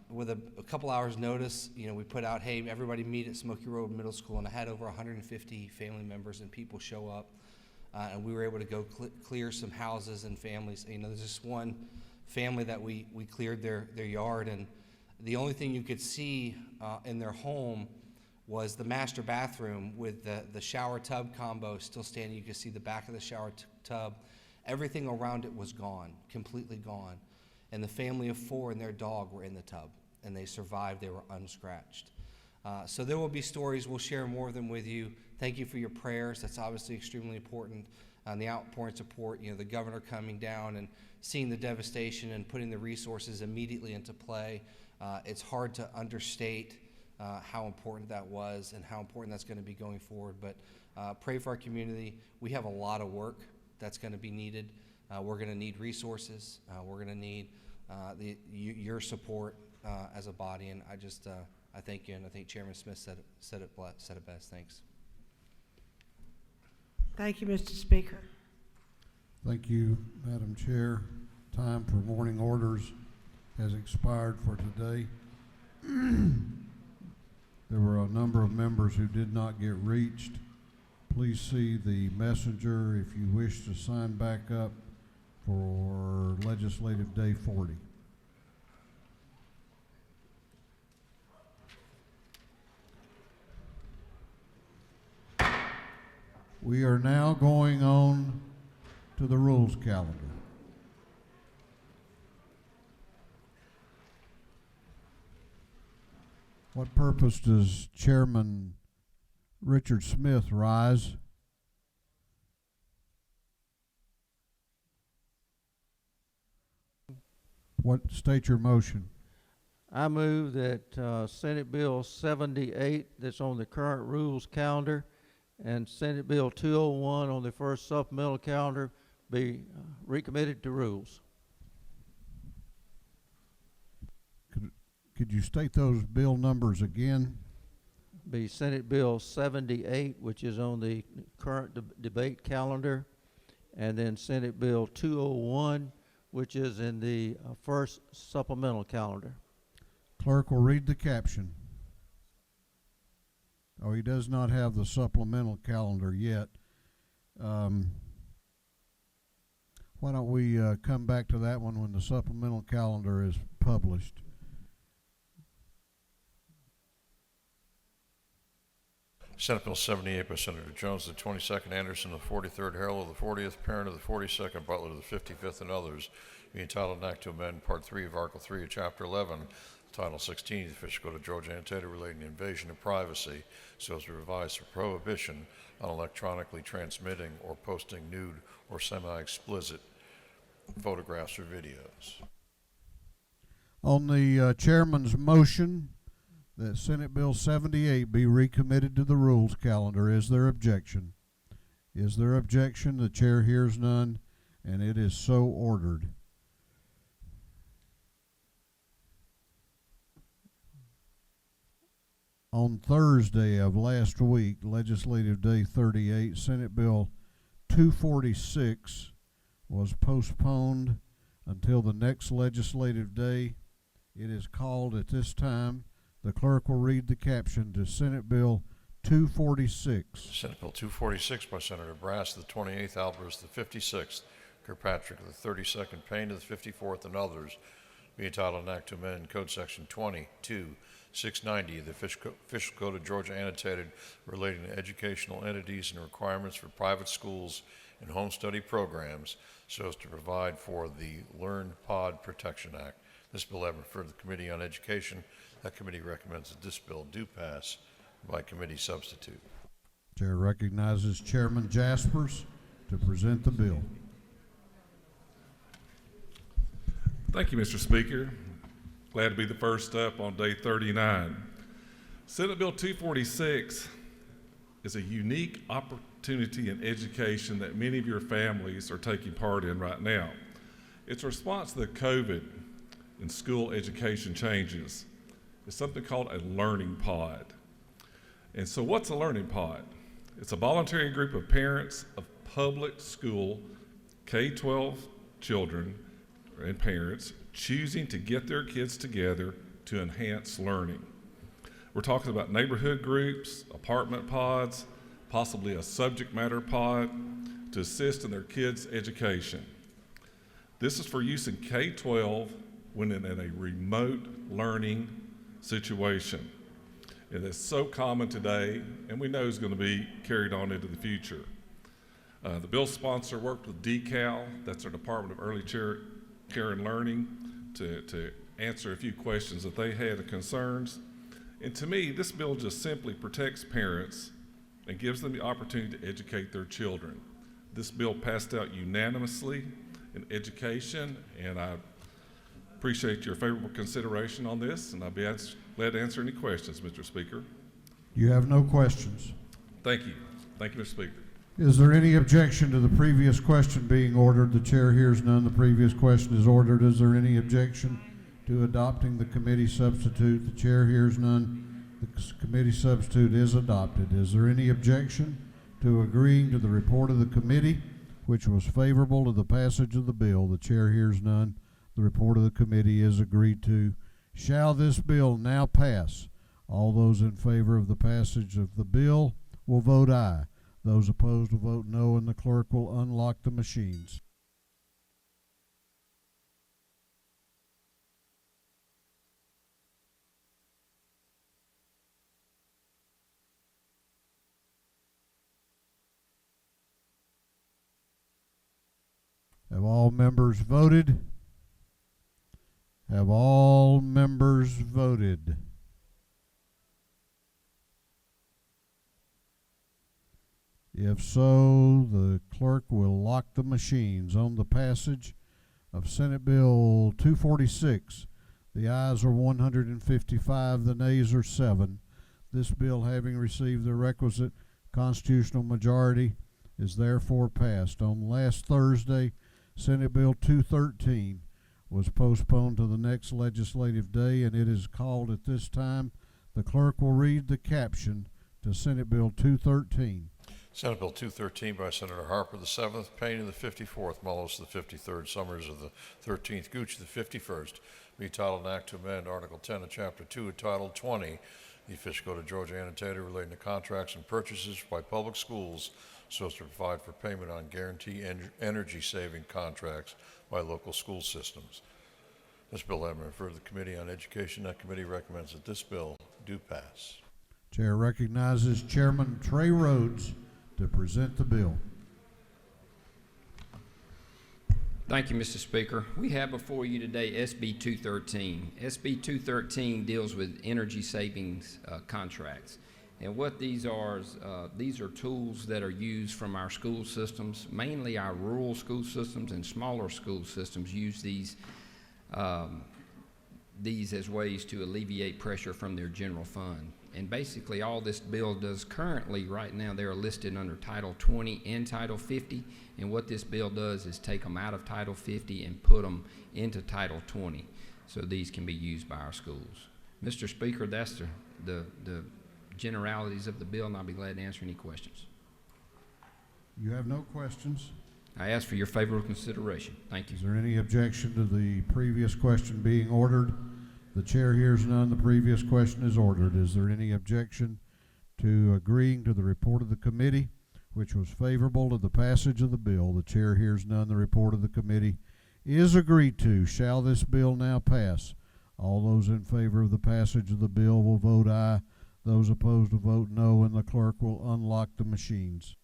with a couple hours notice, we put out, hey, everybody meet at Smoky Road Middle School, and I had over 150 family members and people show up, and we were able to go clear some houses and families. There's just one family that we cleared their yard, and the only thing you could see in their home was the master bathroom with the shower tub combo still standing. You could see the back of the shower tub. Everything around it was gone, completely gone. and the family of 4 and their dog were in the tub, and they survived. They were unscratched. So there will be stories. We'll share more of them with you. Thank you for your prayers. That's obviously extremely important. The outpouring support, the governor coming down and seeing the devastation and putting the resources immediately into play. It's hard to understate how important that was and how important that's going to be going forward. But pray for our community. We have a lot of work that's going to be needed. We're going to need resources. We're going to need your support as a body. And I thank you, and I think Chairman Smith said it best. Thanks. Thank you, Mr. Speaker. Thank you, Madam Chair. Time for morning orders has expired for today. There were a number of members who did not get reached. Please see the messenger if you wish to sign back up for Legislative Day 40. We are now going on to the rules calendar. What purpose does Chairman Richard Smith rise? State your motion. I move that Senate Bill 78, that's on the current rules calendar, and Senate Bill 201 on the first supplemental calendar be recommitted to rules. Could you state those bill numbers again? Be Senate Bill 78, which is on the current debate calendar, and then Senate Bill 201, which is in the first supplemental calendar. Clerk will read the caption. Oh, he does not have the supplemental calendar yet. Why don't we come back to that one when the supplemental calendar is published? Senate Bill 78 by Senator Jones, the 22nd Anderson, the 43rd Harrell, the 40th Parent, of the 42nd Butler, the 55th, and others, be entitled an act to amend Part 3 of Article 3 of Chapter 11, Title 16 of the Official Code of Georgia Annotated relating to invasion of privacy, so as to revise the prohibition on electronically transmitting or posting nude or semi-explicit photographs or videos. On the chairman's motion that Senate Bill 78 be recommitted to the rules calendar, is there objection? Is there objection? The chair hears none, and it is so ordered. On Thursday of last week, Legislative Day 38, Senate Bill 246 was postponed until the next legislative day. It is called at this time. The clerk will read the caption to Senate Bill 246. Senate Bill 246 by Senator Brass, the 28th, Alvarez, the 56th, Kirkpatrick, the 32nd, Payne, the 54th, and others, be entitled an act to amend Code Section 22-690 of the Official Code of Georgia Annotated relating to educational entities and requirements for private schools and home study programs so as to provide for the Learn Pod Protection Act. This bill having referred to the Committee on Education. That committee recommends that this bill do pass by committee substitute. Chair recognizes Chairman Jaspers to present the bill. Thank you, Mr. Speaker. Glad to be the first up on day 39. Senate Bill 246 is a unique opportunity in education that many of your families are taking part in right now. It's a response to the COVID and school education changes. It's something called a learning pod. And so what's a learning pod? It's a voluntary group of parents of public school K-12 children and parents choosing to get their kids together to enhance learning. We're talking about neighborhood groups, apartment pods, possibly a subject matter pod to assist in their kids' education. This is for use in K-12 when in a remote learning situation. And it's so common today, and we know is going to be carried on into the future. The bill sponsor worked with DECAL, that's our Department of Early Care and Learning, to answer a few questions that they had and concerns. And to me, this bill just simply protects parents and gives them the opportunity to educate their children. This bill passed out unanimously in education, and I appreciate your favorable consideration on this, and I'll be glad to answer any questions, Mr. Speaker. You have no questions. Thank you. Thank you, Mr. Speaker. Is there any objection to the previous question being ordered? The chair hears none. The previous question is ordered. Is there any objection to adopting the committee substitute? The chair hears none. The committee substitute is adopted. Is there any objection to agreeing to the report of the committee, which was favorable to the passage of the bill? The chair hears none. The report of the committee is agreed to. Shall this bill now pass? All those in favor of the passage of the bill will vote aye. Those opposed will vote no, and the clerk will unlock the machines. Have all members voted? Have all members voted? If so, the clerk will lock the machines. On the passage of Senate Bill 246, the ayes are 155, the nays are 7. This bill, having received the requisite constitutional majority, is therefore passed. On last Thursday, Senate Bill 213 was postponed to the next legislative day, and it is called at this time. The clerk will read the caption to Senate Bill 213. Senate Bill 213 by Senator Harper the 7th, Payne the 54th, Mullis the 53rd, Summers of the 13th, Gooch the 51st, be titled an act to amend Article 10 of Chapter 2 of Title 20, the official code of Georgia annotated relating to contracts and purchases by public schools so as to provide for payment on guarantee energy-saving contracts by local school systems. This bill has been referred to the Committee on Education. That committee recommends that this bill do pass. Chair recognizes Chairman Trey Rhodes to present the bill. Thank you, Mr. Speaker. We have before you today SB 213. SB 213 deals with energy savings contracts. And what these are tools that are used from our school systems, mainly our rural school systems and smaller school systems use these as ways to alleviate pressure from their general fund. And basically all this bill does currently, right now, they are listed under Title 20 and Title 50. And what this bill does is take them out of Title 50 and put them into Title 20. So these can be used by our schools. Mr. Speaker, that's the generalities of the bill, and I'll be glad to answer any questions. You have no questions. I ask for your favorable consideration. Thank you. Is there any objection to the previous question being ordered? The chair hears none. The previous question is ordered. Is there any objection to agreeing to the report of the committee, which was favorable to the passage of the bill? The chair hears none. The report of the committee is agreed to. Shall this bill now pass? All those in favor of the passage of the bill will vote aye. Those opposed will vote no, and the clerk will unlock the machines.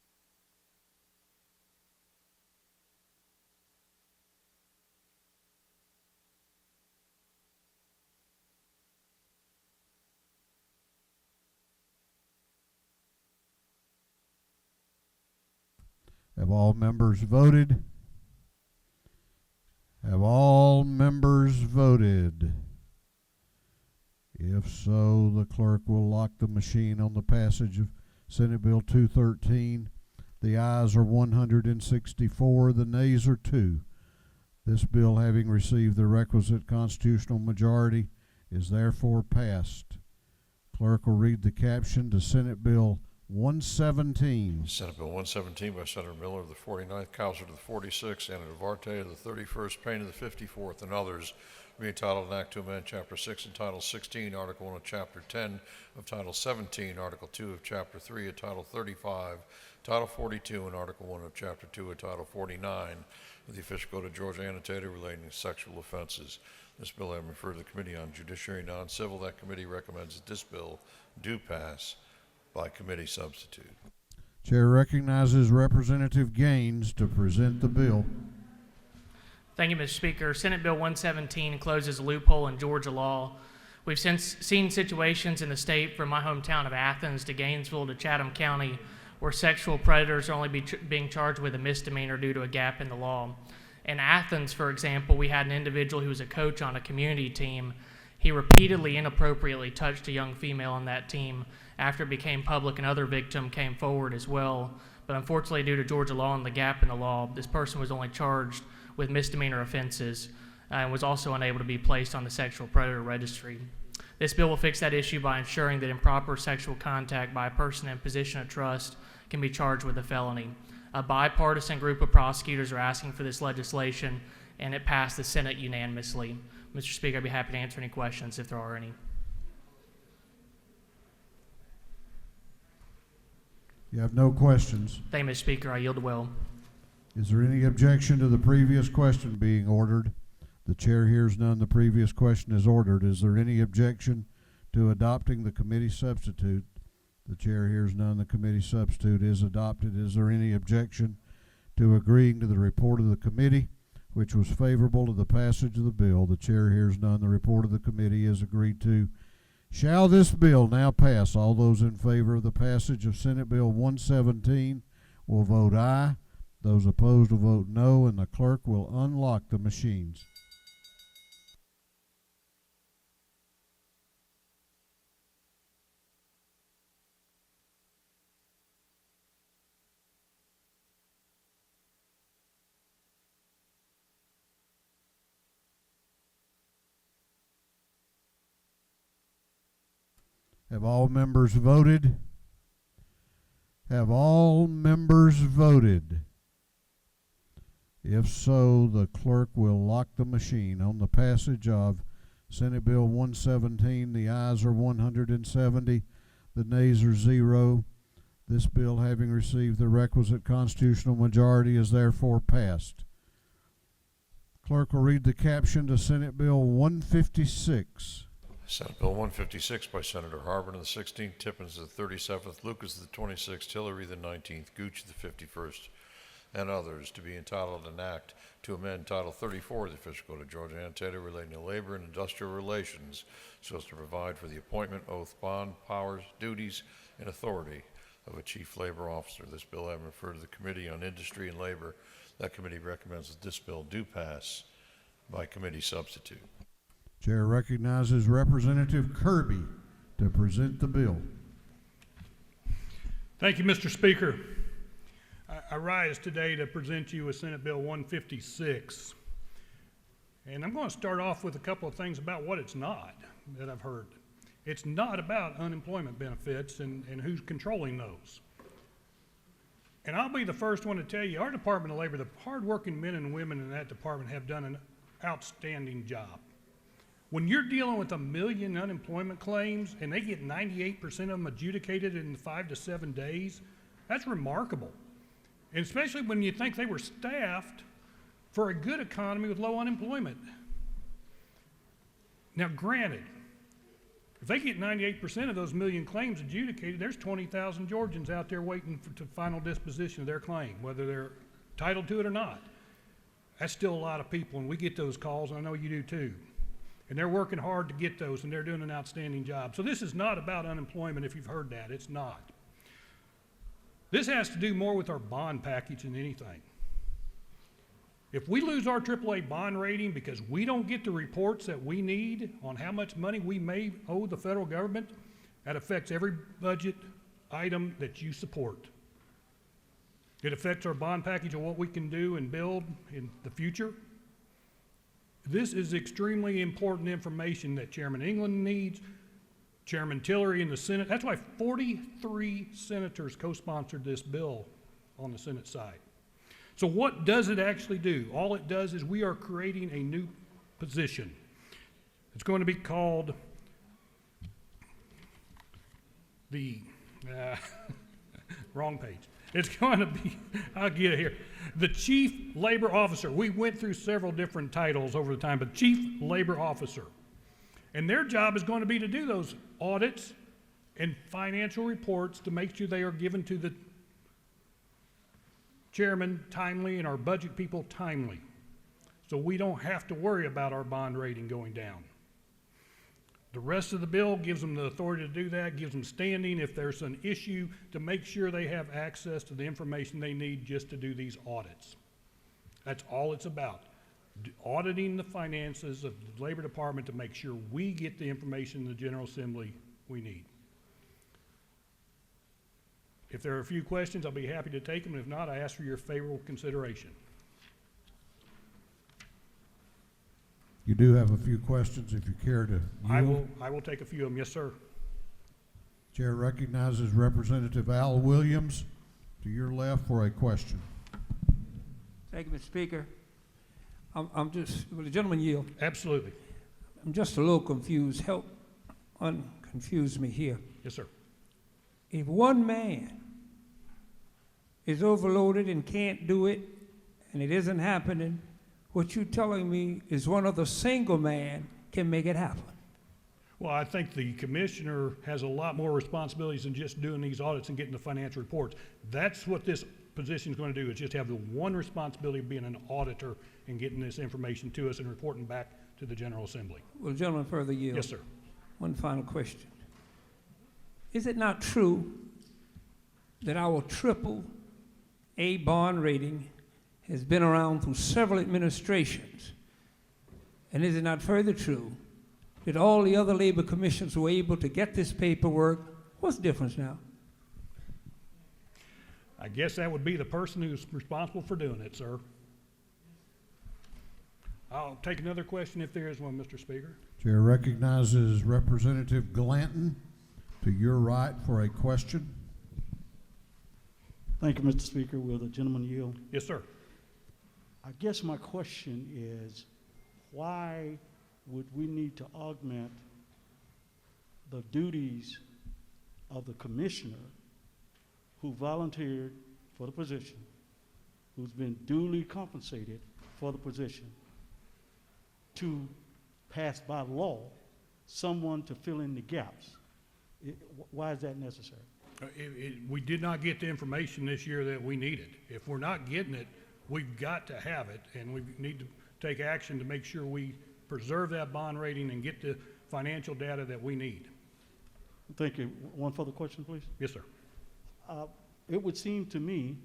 Have all members voted? Have all members voted? If so, the clerk will lock the machine on the passage of Senate Bill 213. The ayes are 164, the nays are 2. This bill, having received the requisite constitutional majority, is therefore passed. Clerk will read the caption to Senate Bill 117. Senate Bill 117 by Senator Miller of the 49th, Cowser to the 46th, Anna Duarte of the 31st, Payne of the 54th, and others, being entitled an act to amend Chapter 6 and Title 16, Article 1 of Chapter 10 of Title 17, Article 2 of Chapter 3 of Title 35, Title 42, and Article 1 of Chapter 2 of Title 49 of the official code of Georgia annotated relating to sexual offenses. This bill having referred to the Committee on Judiciary and Non-Civil, that committee recommends that this bill do pass by committee substitute. Chair recognizes Representative Gaines to present the bill. Thank you, Mr. Speaker. Senate Bill 117 closes a loophole in Georgia law. We've since seen situations in the state from my hometown of Athens to Gainesville to Chatham County where sexual predators are only being charged with a misdemeanor due to a gap in the law. In Athens, for example, we had an individual who was a coach on a community team. He repeatedly inappropriately touched a young female on that team. After it became public, another victim came forward as well. But unfortunately, due to Georgia law and the gap in the law, this person was only charged with misdemeanor offenses and was also unable to be placed on the sexual predator registry. This bill will fix that issue by ensuring that improper sexual contact by a person in position of trust can be charged with a felony. A bipartisan group of prosecutors are asking for this legislation, and it passed the Senate unanimously. Mr. Speaker, I'd be happy to answer any questions if there are any. You have no questions. Thank you, Mr. Speaker. I yield the will. Is there any objection to the previous question being ordered? The chair hears none. The previous question is ordered. Is there any objection to adopting the committee substitute? The chair hears none. The committee substitute is adopted. Is there any objection to agreeing to the report of the committee, which was favorable to the passage of the bill? The chair hears none. The report of the committee is agreed to. Shall this bill now pass? All those in favor of the passage of Senate Bill 117 will vote aye. Those opposed will vote no, and the clerk will unlock the machines. Have all members voted? Have all members voted? If so, the clerk will lock the machine. On the passage of Senate Bill 117, the ayes are 170, the nays are 0. This bill, having received the requisite constitutional majority, is therefore passed. Clerk will read the caption to Senate Bill 156. Senate Bill 156 by Senator Harbin of the 16th, Tippins of the 37th, Lucas of the 26th, Hillary the 19th, Gooch of the 51st, and others, to be entitled an act to amend Title 34 of the Official Code of Georgia, annotated relating to labor and industrial relations, so as to provide for the appointment, oath, bond, powers, duties, and authority of a chief labor officer. This bill having referred to the Committee on Industry and Labor, that committee recommends that this bill do pass by committee substitute. Chair recognizes Representative Kirby to present the bill. Thank you, Mr. Speaker. I rise today to present you with Senate Bill 156. And I'm going to start off with a couple of things about what it's not that I've heard. It's not about unemployment benefits and who's controlling those. And I'll be the first one to tell you, our Department of Labor, the hardworking men and women in that department have done an outstanding job. When you're dealing with 1 million unemployment claims and they get 98% of them adjudicated in 5 to 7 days, that's remarkable. And especially when you think they were staffed for a good economy with low unemployment. Now, granted, if they get 98% of those 1 million claims adjudicated, there's 20,000 Georgians out there waiting for final disposition of their claim, whether they're entitled to it or not. That's still a lot of people, and we get those calls, and I know you do too. And they're working hard to get those, and they're doing an outstanding job. So this is not about unemployment, if you've heard that. It's not. This has to do more with our bond package than anything. If we lose our AAA bond rating because we don't get the reports that we need on how much money we may owe the federal government, that affects every budget item that you support. It affects our bond package of what we can do and build in the future. This is extremely important information that Chairman England needs, Chairman Tillery in the Senate. That's why 43 senators co-sponsored this bill on the Senate side. So what does it actually do? All it does is we are creating a new position. It's going to be called the, wrong page. It's going to be, I'll get it here, the Chief Labor Officer. We went through several different titles over the time, but Chief Labor Officer. And their job is going to be to do those audits and financial reports to make sure they are given to the chairman timely and our budget people timely. so we don't have to worry about our bond rating going down. The rest of the bill gives them the authority to do that, gives them standing if there's an issue to make sure they have access to the information they need just to do these audits. That's all it's about. Auditing the finances of the Labor Department to make sure we get the information in the General Assembly we need. If there are a few questions, I'll be happy to take them. If not, I ask for your favorable consideration. You do have a few questions if you care to yield. I will take a few of them. Yes, sir. Chair recognizes Representative Al Williams to your left for a question. Thank you, Mr. Speaker. I'm just, will the gentleman yield? Absolutely. I'm just a little confused. Help unconfuse me here. Yes, sir. If one man is overloaded and can't do it, and it isn't happening, what you're telling me is one other single man can make it happen. Well, I think the commissioner has a lot more responsibilities than just doing these audits and getting the financial reports. That's what this position is going to do, is just have the one responsibility of being an auditor and getting this information to us and reporting back to the General Assembly. Will the gentleman further yield? Yes, sir. One final question. Is it not true that our AAA bond rating has been around through several administrations? And is it not further true that all the other labor commissions were able to get this paperwork? What's the difference now? I guess that would be the person who's responsible for doing it, sir. I'll take another question if there is one, Mr. Speaker. Chair recognizes Representative Glanton to your right for a question. Thank you, Mr. Speaker. Will the gentleman yield? Yes, sir. I guess my question is, why would we need to augment the duties of the commissioner who volunteered for the position, who's been duly compensated for the position, to pass by law someone to fill in the gaps? Why is that necessary? We did not get the information this year that we needed. If we're not getting it, we've got to have it, and we need to take action to make sure we preserve that bond rating and get the financial data that we need. Thank you. One further question, please. Yes, sir. It would seem to me,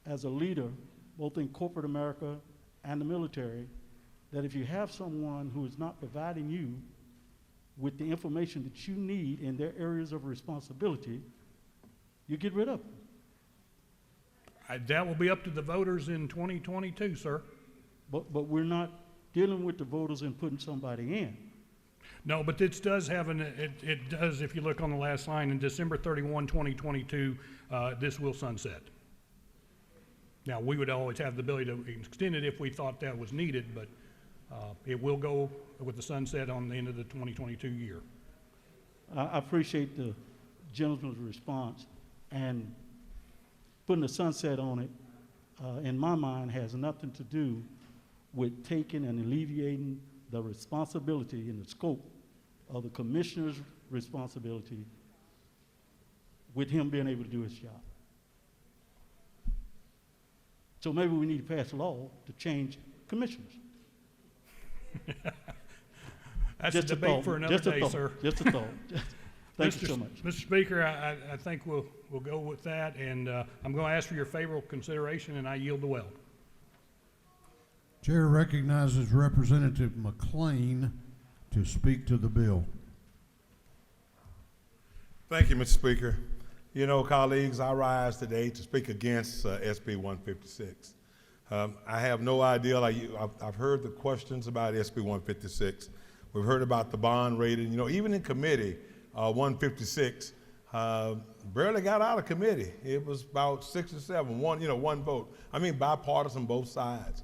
as a leader, both in corporate America and the military, that if you have someone who is not providing you with the information that you need in their areas of responsibility, you get rid of them. That will be up to the voters in 2022, sir. But we're not dealing with the voters and putting somebody in. No, but this does have it does, if you look on the last line, in December 31, 2022, this will sunset. Now, we would always have the ability to extend it if we thought that was needed, but it will go with the sunset on the end of the 2022 year. I appreciate the gentleman's response, and putting a sunset on it, in my mind, has nothing to do with taking and alleviating the responsibility and the scope of the commissioner's responsibility with him being able to do his job. So maybe we need to pass a law to change commissioners. That's a debate for another day, sir. Just a thought. Thank you so much. Mr. Speaker, I think we'll go with that, and I'm going to ask for your favorable consideration, and I yield the well. Chair recognizes Representative McLean to speak to the bill. Thank you, Mr. Speaker. You know, colleagues, I rise today to speak against SB 156. I have no idea. I've heard the questions about SB 156. We've heard about the bond rating. You know, even in committee, 156 barely got out of committee. It was about 6 or 7, one vote. I mean, bipartisan, both sides.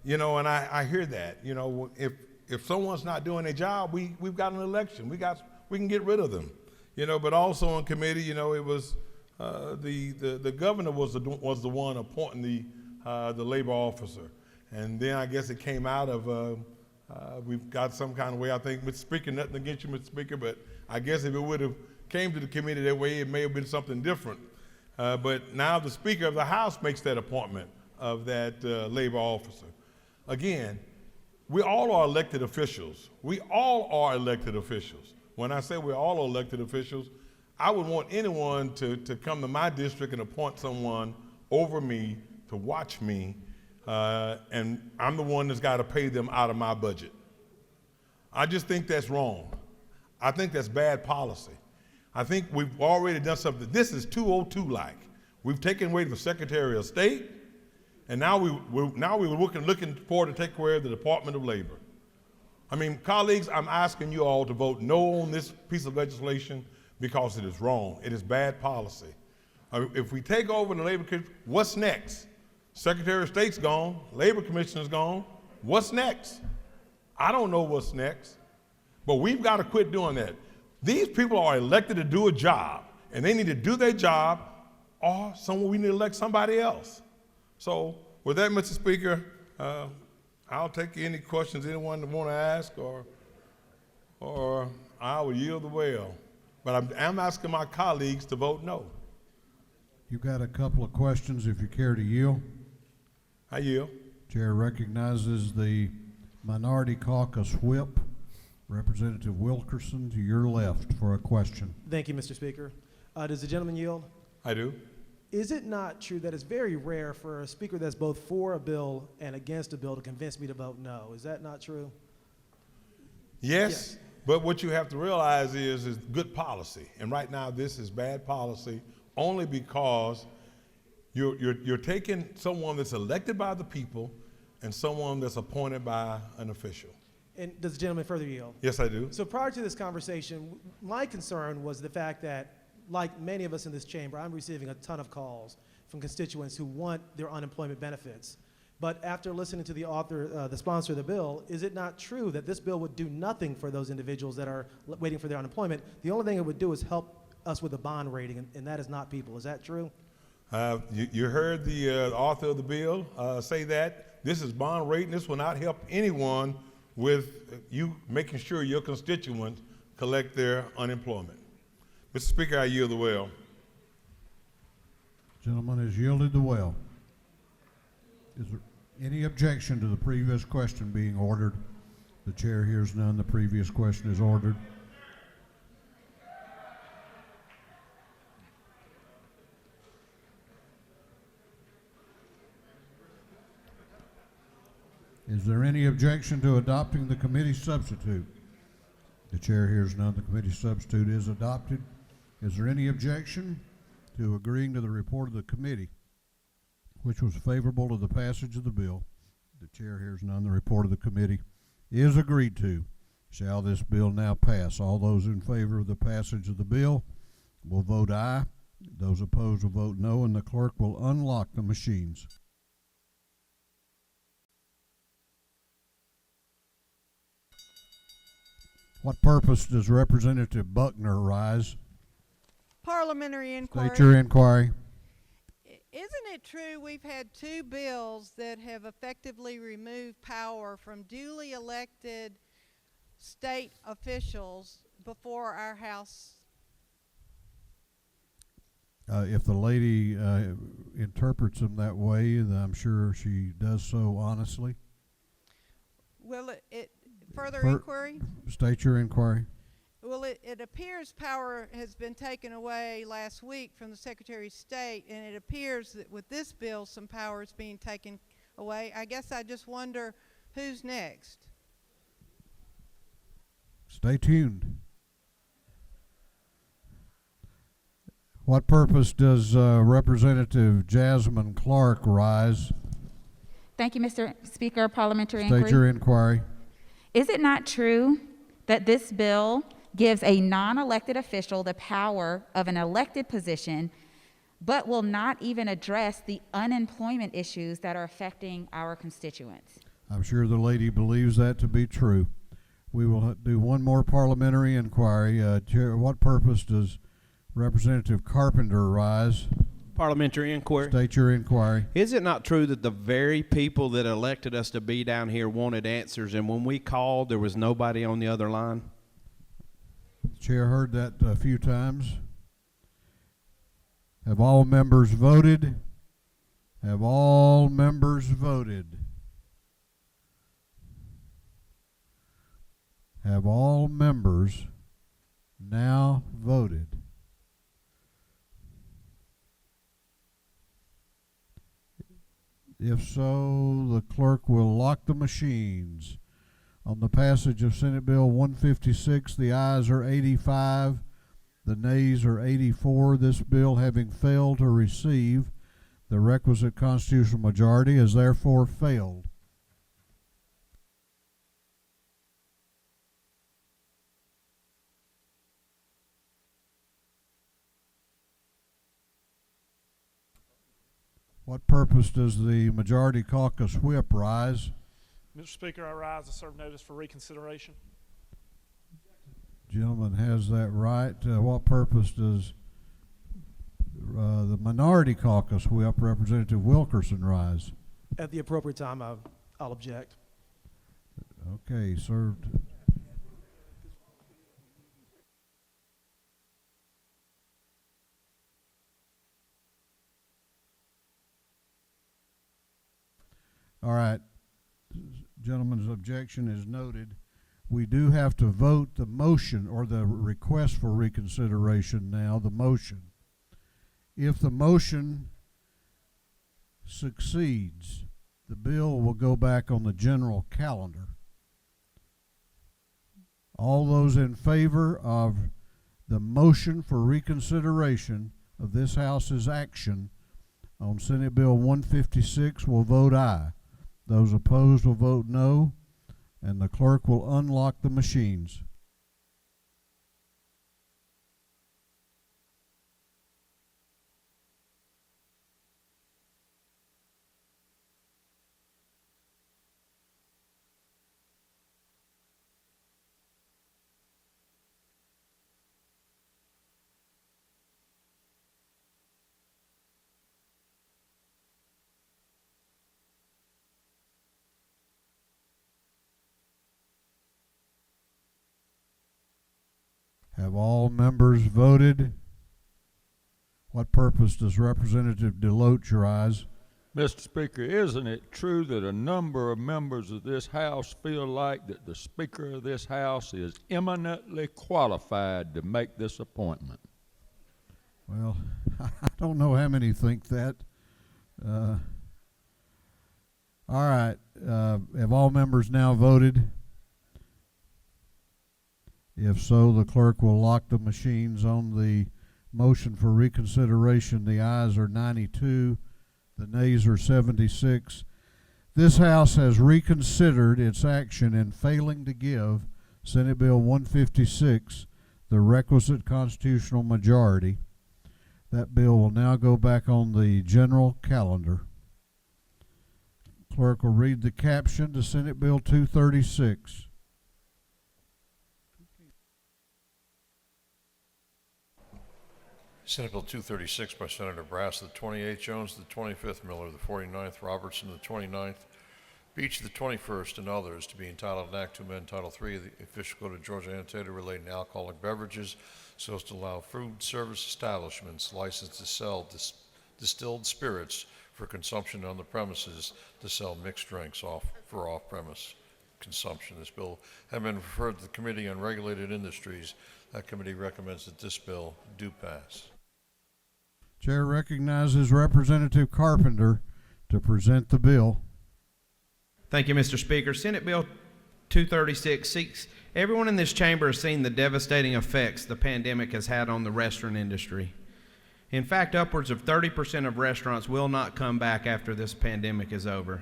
You know, and I hear that. You know, if someone's not doing their job, we've got an election. We can get rid of them. You know, but also in committee, you know, it was the governor was the one appointing the labor officer, and then I guess it came out of we've got some kind of way. I think, Mr. Speaker, nothing against you, Mr. Speaker, but I guess if it would have came to the committee that way, it may have been something different. But now the Speaker of the House makes that appointment of that labor officer. Again, we all are elected officials. We all are elected officials. When I say we're all elected officials, I would want anyone to come to my district and appoint someone over me to watch me, and I'm the one that's got to pay them out of my budget. I just think that's wrong. I think that's bad policy. I think we've already done something. This is 202-like. We've taken away the Secretary of State, and now we're looking forward to take away the Department of Labor. I mean, colleagues, I'm asking you all to vote no on this piece of legislation because it is wrong. It is bad policy. If we take over the Labor Commission, what's next? Secretary of State's gone, Labor Commissioner's gone. What's next? I don't know what's next, but we've got to quit doing that. These people are elected to do a job, and they need to do their job, or we need to elect somebody else. So with that, Mr. Speaker, I'll take any questions anyone want to ask, or I will yield the well. But I'm asking my colleagues to vote no. You've got a couple of questions if you care to yield. I yield. Chair recognizes the Minority Caucus Whip, Representative Wilkerson, to your left for a question. Thank you, Mr. Speaker. Does the gentleman yield? I do. Is it not true that it's very rare for a speaker that's both for a bill and against a bill to convince me to vote no? Is that not true? Yes, but what you have to realize is good policy. And right now, this is bad policy only because you're taking someone that's elected by the people and someone that's appointed by an official. And does the gentleman further yield? Yes, I do. So prior to this conversation, my concern was the fact that, like many of us in this chamber, I'm receiving a ton of calls from constituents who want their unemployment benefits. But after listening to the author, the sponsor of the bill, is it not true that this bill would do nothing for those individuals that are waiting for their unemployment? The only thing it would do is help us with the bond rating, and that is not people. Is that true? You heard the author of the bill say that. This is bond rating. This will not help anyone with you making sure your constituents collect their unemployment. Mr. Speaker, I yield the well. Gentleman has yielded the well. Is there any objection to the previous question being ordered? The chair hears none. The previous question is ordered. Is there any objection to adopting the committee substitute? The chair hears none. The committee substitute is adopted. Is there any objection to agreeing to the report of the committee, which was favorable to the passage of the bill? The chair hears none. The report of the committee is agreed to. Shall this bill now pass? All those in favor of the passage of the bill will vote aye. Those opposed will vote no, and the clerk will unlock the machines. What purpose does Representative Buckner rise? Parliamentary inquiry. State your inquiry. Isn't it true we've had two bills that have effectively removed power from duly elected state officials before our House? If the lady interprets them that way, then I'm sure she does so honestly. Will it further inquiry? State your inquiry. Well, it appears power has been taken away last week from the Secretary of State, and it appears that with this bill some power is being taken away. I guess I just wonder who's next. Stay tuned. What purpose does Representative Jasmine Clark rise? Thank you, Mr. Speaker. Parliamentary State inquiry. your inquiry. Is it not true that this bill gives a non-elected official the power of an elected position, but will not even address the unemployment issues that are affecting our constituents? I'm sure the lady believes that to be true. We will do one more parliamentary inquiry. Chair, what purpose does Representative Carpenter rise? Parliamentary inquiry. State your inquiry. Is it not true that the very people that elected us to be down here wanted answers, and when we called, there was nobody on the other line? The chair heard that a few times. Have all members voted? Have all members voted? Have all members now voted? If so, the clerk will lock the machines. On the passage of Senate Bill 156, the ayes are 85, the nays are 84. This bill, having failed to receive the requisite constitutional majority, has therefore failed. What purpose does the majority caucus whip rise? Mr. Speaker, I rise to serve notice for reconsideration. Gentleman has that right. What purpose does the minority caucus whip, Representative Wilkerson, rise? At the appropriate time, I'll object. Okay, served. All right, gentleman's objection is noted. We do have to vote the motion or the request for reconsideration now, the motion. If the motion succeeds, the bill will go back on the general calendar. All those in favor of the motion for reconsideration of this House's action on Senate Bill 156 will vote aye. Those opposed will vote no, and the clerk will unlock the machines. Have all members voted? What purpose does Representative Deloach rise? Mr. Speaker, isn't it true that a number of members of this House feel like that the Speaker of this House is eminently qualified to make this appointment? Well, I don't know how many think that. All right, have all members now voted? If so, the clerk will lock the machines on the motion for reconsideration. The ayes are 92, the nays are 76. This House has reconsidered its action in failing to give Senate Bill 156 the requisite constitutional majority. That bill will now go back on the general calendar. Clerk will read the caption to Senate Bill 236. Senate Bill 236 by Senator Brass, the 28th, Jones, the 25th, Miller, the 49th, Robertson, the 29th, Beach, the 21st, and others, to be entitled an Act to amend Title III of the Official Code of Georgia Annotated relating to alcoholic beverages so as to allow food service establishments licensed to sell distilled spirits for consumption on the premises to sell mixed drinks for off-premise consumption. This bill has been referred to the Committee on Regulated Industries. That committee recommends that this bill do pass. Chair recognizes Representative Carpenter to present the bill. Thank you, Mr. Speaker. Senate Bill 236 seeks, everyone in this chamber has seen the devastating effects the pandemic has had on the restaurant industry. In fact, upwards of 30% of restaurants will not come back after this pandemic is over.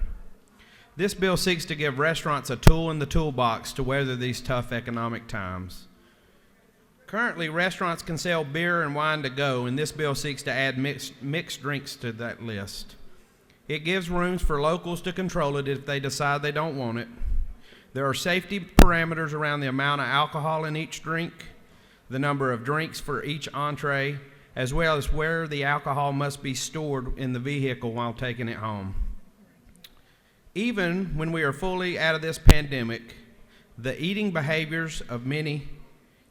This bill seeks to give restaurants a tool in the toolbox to weather these tough economic times. Currently, restaurants can sell beer and wine to go, and this bill seeks to add mixed drinks to that list. It gives rooms for locals to control it if they decide they don't want it. There are safety parameters around the amount of alcohol in each drink, the number of drinks for each entree, as well as where the alcohol must be stored in the vehicle while taking it home. Even when we are fully out of this pandemic, the eating behaviors of many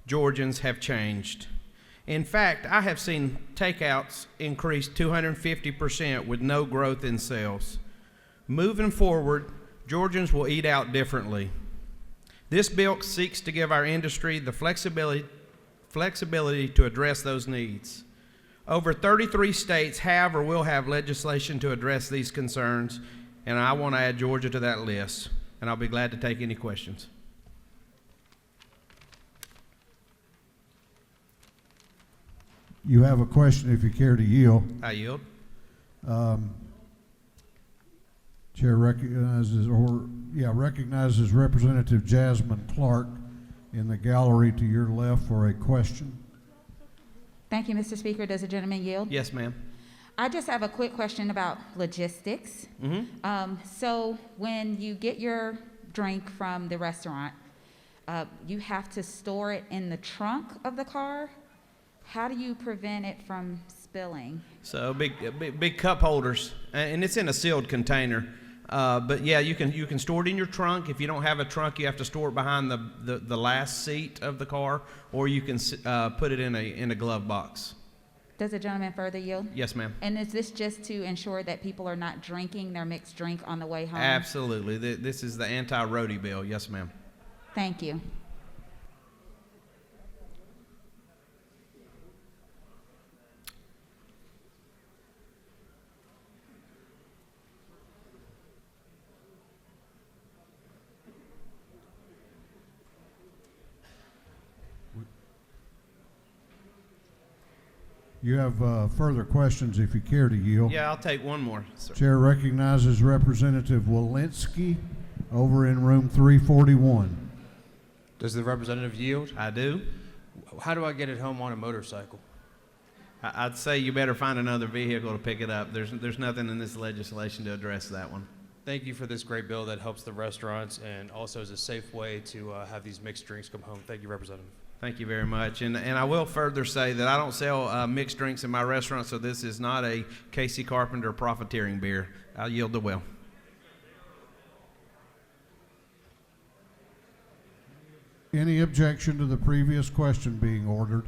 Georgians have changed. In fact, I have seen takeouts increase 250% with no growth in sales. Moving forward, Georgians will eat out differently. This bill seeks to give our industry the flexibility to address those needs. Over 33 states have or will have legislation to address these concerns, and I want to add Georgia to that list, and I'll be glad to take any questions. You have a question if you care to yield. I yield. Chair recognizes Representative Jasmine Clark in the gallery to your left for a question. Thank you, Mr. Speaker. Does the gentleman yield? Yes, ma'am. I just have a quick question about logistics. So when you get your drink from the restaurant, you have to store it in the trunk of the car? How do you prevent it from spilling? So big cup holders, and it's in a sealed container. But yeah, you can store it in your trunk. If you don't have a trunk, you have to store it behind the last seat of the car, or you can put it in a glove box. Does the gentleman further yield? Yes, ma'am. And is this just to ensure that people are not drinking their mixed drink on the way home? Absolutely. This is the anti-roadie bill. Yes, ma'am. Thank you. You have further questions if you care to yield. Yeah, I'll take one more, sir. Chair recognizes Representative Walensky over in room 341. Does the representative yield? I do. How do I get it home on a motorcycle? I'd say you better find another vehicle to pick it up. There's nothing in this legislation to address that one. Thank you for this great bill that helps the restaurants and also is a safe way to have these mixed drinks come home. Thank you, Representative. Thank you very much. And I will further say that I don't sell mixed drinks in my restaurant, so this is not a Casey Carpenter profiteering beer. I'll yield the will. Any objection to the previous question being ordered?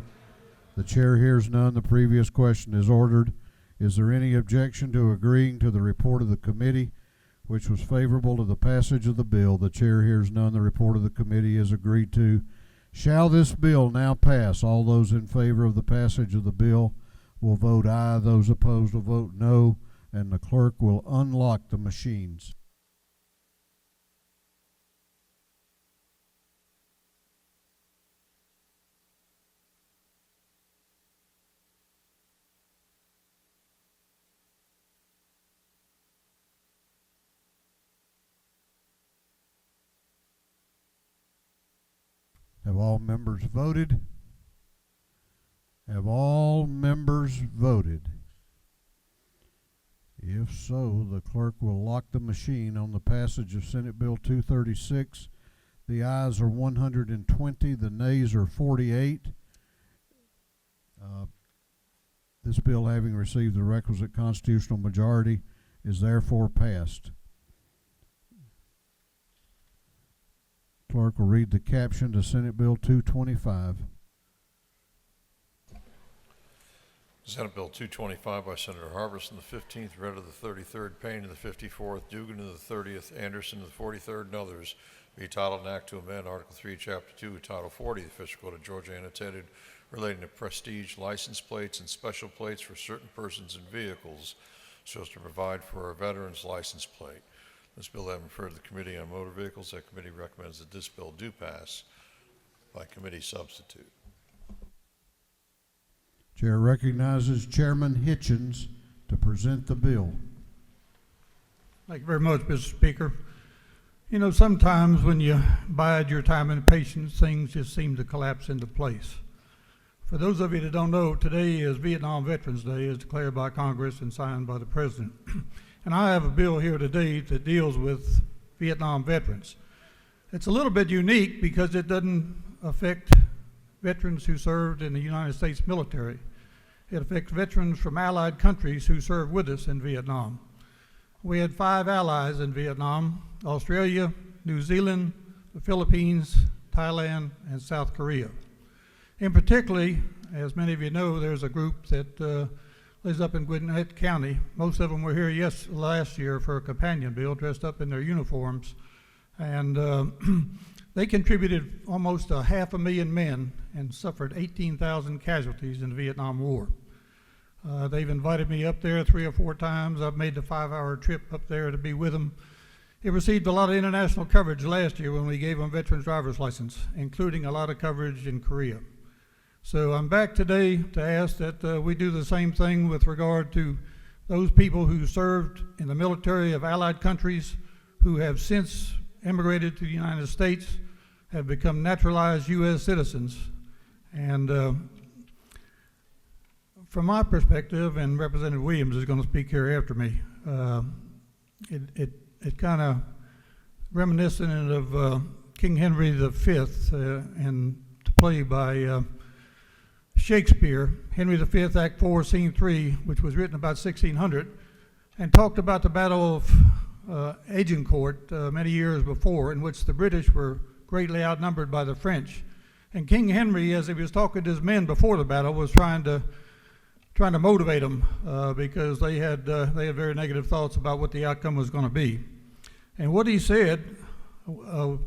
The chair hears none. The previous question is ordered. Is there any objection to agreeing to the report of the committee, which was favorable to the passage of the bill? The chair hears none. The report of the committee is agreed to. Shall this bill now pass? All those in favor of the passage of the bill will vote aye. Those opposed will vote no, and the clerk will unlock the machines. Have all members voted? Have all members voted? If so, the clerk will lock the machine on the passage of Senate Bill 236. The ayes are 120, the nays are 48. This bill, having received the requisite constitutional majority, is therefore passed. Clerk will read the caption to Senate Bill 225. Senate Bill 225 by Senator Harbison, the 15th, read to the 33rd, Payne to the 54th, Dugan to the 30th, Anderson to the 43rd, and others, be titled an act to amend Article 3, Chapter 2, Title 40 of the Official Code of Georgia, annotated, relating to prestige license plates and special plates for certain persons and vehicles, so as to provide for a veteran's license plate. This bill having referred to the Committee on Motor Vehicles, that committee recommends that this bill do pass by committee substitute. Chair recognizes Chairman Hitchens to present the bill. Thank you very much, Mr. Speaker. You know, sometimes when you bide your time and patience, things just seem to collapse into place. For those of you that don't know, today is Vietnam Veterans Day, as declared by Congress and signed by the President. And I have a bill here today that deals with Vietnam veterans. It's a little bit unique because it doesn't affect veterans who served in the United States military. It affects veterans from allied countries who served with us in Vietnam. We had 5 allies in Vietnam: Australia, New Zealand, the Philippines, Thailand, and South Korea. In particularly, as many of you know, there's a group that lives up in Gwinnett County. Most of them were here last year for a companion bill, dressed up in their uniforms. And They contributed almost 500,000 men and suffered 18,000 casualties in the Vietnam War. They've invited me up there 3 or 4 times. I've made the 5-hour trip up there to be with them. It received a lot of international coverage last year when we gave them veterans driver's license, including a lot of coverage in Korea. So I'm back today to ask that we do the same thing with regard to those people who served in the military of allied countries who have since immigrated to the United States, have become naturalized U.S. citizens. And from my perspective, and Representative Williams is going to speak here after me, it kind of reminiscent of King Henry V and the play by Shakespeare, Henry V, Act 4, Scene 3, which was written about 1600, and talked about the Battle of Agincourt many years before, in which the British were greatly outnumbered by the French. And King Henry, as he was talking to his men before the battle, was trying to motivate them because they had very negative thoughts about what the outcome was going to be. And what he said, well,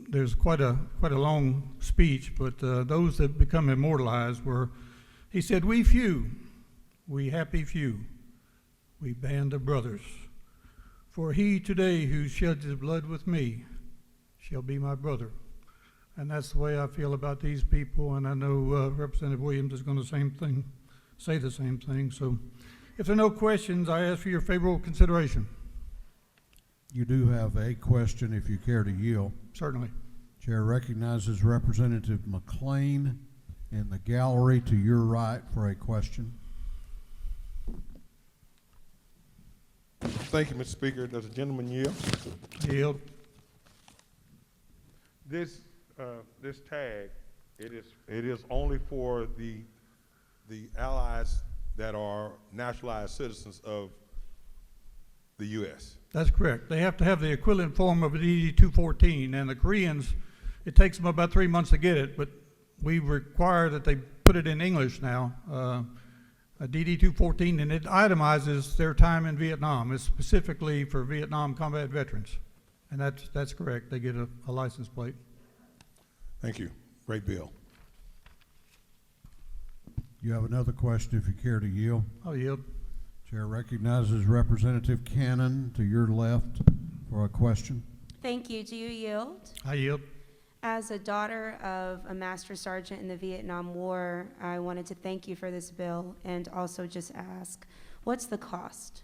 there's quite a long speech, but those that become immortalized were, he said, "We few, we happy few, we band of brothers. For he today who sheds his blood with me shall be my brother." And that's the way I feel about these people, and I know Representative Williams is going to say the same thing. So if there are no questions, I ask for your favorable consideration. You do have a question if you care to yield. Certainly. Chair recognizes Representative McLean in the gallery to your right for a question. Thank you, Mr. Speaker. Does the gentleman yield? Yield. This tag, it is only for the allies that are naturalized citizens of the U.S. That's correct. They have to have the equivalent form of a DD-214, and the Koreans, it takes them about 3 months to get it, but we require that they put it in English now, a DD-214, and it itemizes their time in Vietnam. It's specifically for Vietnam combat veterans, and that's correct. They get a license plate. Thank you. Great bill. You have another question if you care to yield. I'll yield. Chair recognizes Representative Cannon to your left for a question. Thank you. Do you yield? I yield. As a daughter of a master sergeant in the Vietnam War, I wanted to thank you for this bill and also just ask, what's the cost?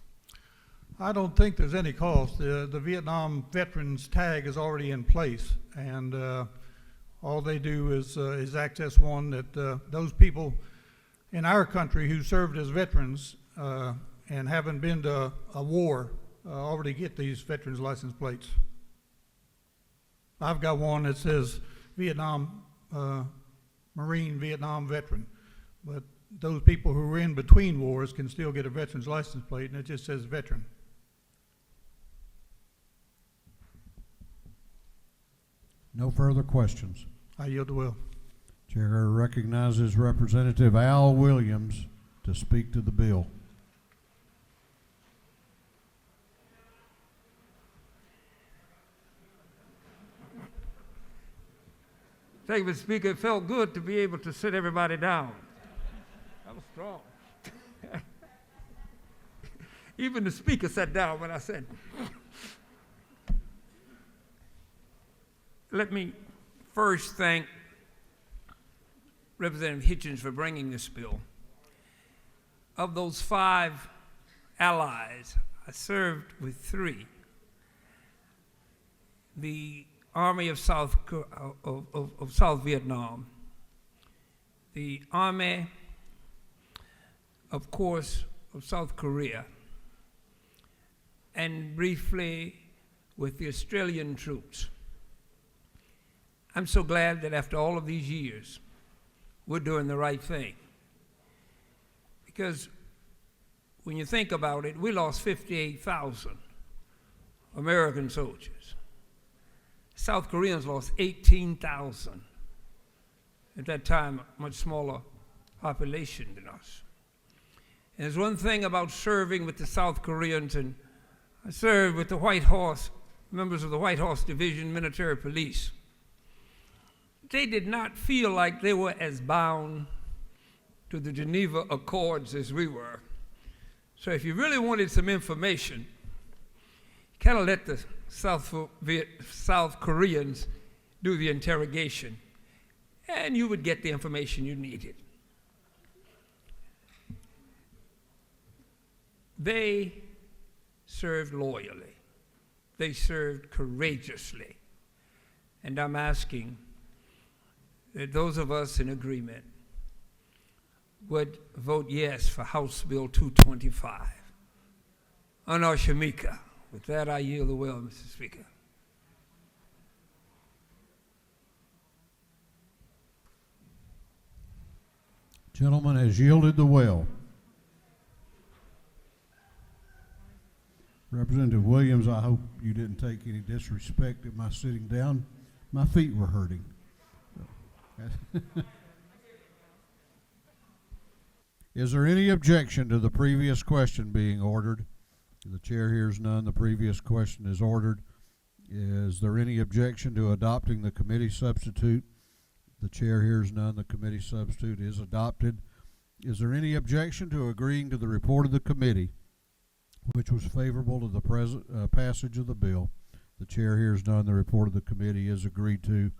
I don't think there's any cost. The Vietnam veterans tag is already in place, and all they do is access one that those people in our country who served as veterans and haven't been to a war already get these veterans license plates. I've got one that says Vietnam, Marine Vietnam veteran, but those people who were in between wars can still get a veteran's license plate, and it just says veteran. No further questions. I yield the will. Chair recognizes Representative Al Williams to speak to the bill. Thank you, Mr. Speaker. It felt good to be able to sit everybody down. That was strong. Even the speaker sat down when I said. Let me first thank Representative Hitchens for bringing this bill. Of those 5 allies, I served with 3. The Army of South Vietnam, the Army, of course, of South Korea, and briefly with the Australian troops. I'm so glad that after all of these years, we're doing the right thing. Because when you think about it, we lost 58,000 American soldiers. South Koreans lost 18,000. At that time, a much smaller population than us. And there's one thing about serving with the South Koreans, and I served with the White Horse, members of the White Horse Division Military Police they did not feel like they were as bound to the Geneva Accords as we were. So if you really wanted some information, kind of let the South Koreans do the interrogation, and you would get the information you needed. They served loyally. They served courageously. And I'm asking that those of us in agreement would vote yes for House Bill 225. Honor Shamika. With that, I yield the will, Mr. Speaker. Gentleman has yielded the well. Representative Williams, I hope you didn't take any disrespect at my sitting down. My feet were hurting. Is there any objection to the previous question being ordered? The chair hears none. The previous question is ordered. Is there any objection to adopting the committee substitute? The chair hears none. The committee substitute is adopted. Is there any objection to agreeing to the report of the committee, which was favorable to the passage of the bill? The chair hears none. The report of the committee is agreed to.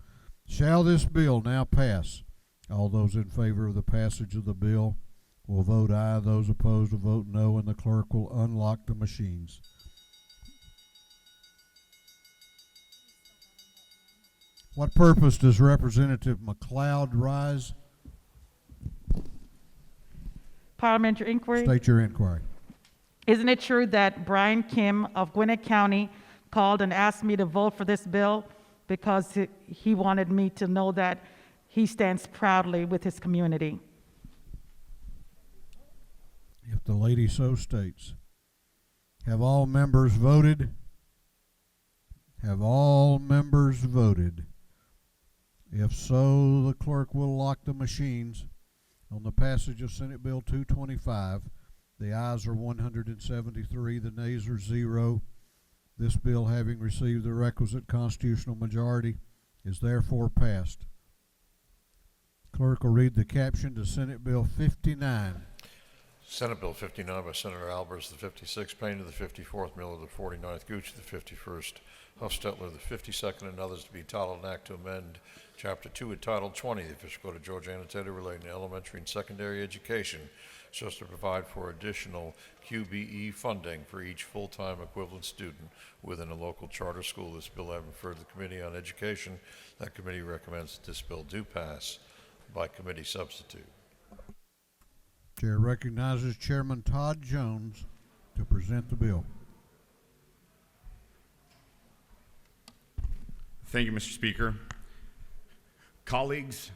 Shall this bill now pass? All those in favor of the passage of the bill will vote aye. Those opposed will vote no, and the clerk will unlock the machines. What purpose does Representative McLeod rise? Parliamentary inquiry. State your inquiry. Isn't it true that Brian Kim of Gwinnett County called and asked me to vote for this bill because he wanted me to know that he stands proudly with his community? If the lady so states. Have all members voted? Have all members voted? If so, the clerk will lock the machines on the passage of Senate Bill 225. The ayes are 173, the nays are 0. This bill, having received the requisite constitutional majority, is therefore passed. Clerk will read the caption to Senate Bill 59. Senate Bill 59 by Senator Albers, the 56th, Payne, the 54th, Miller, the 49th, Gooch, the 51st, Huffstetler, the 52nd, and others to be titled an act to amend Chapter 2 entitled 20, the official code of Georgia annotated relating to elementary and secondary education, so as to provide for additional QBE funding for each full-time equivalent student within a local charter school. This bill having referred to the Committee on Education, that committee recommends that this bill do pass by committee substitute. Chair recognizes Chairman Todd Jones to present the bill. Thank you, Mr. Speaker. Colleagues,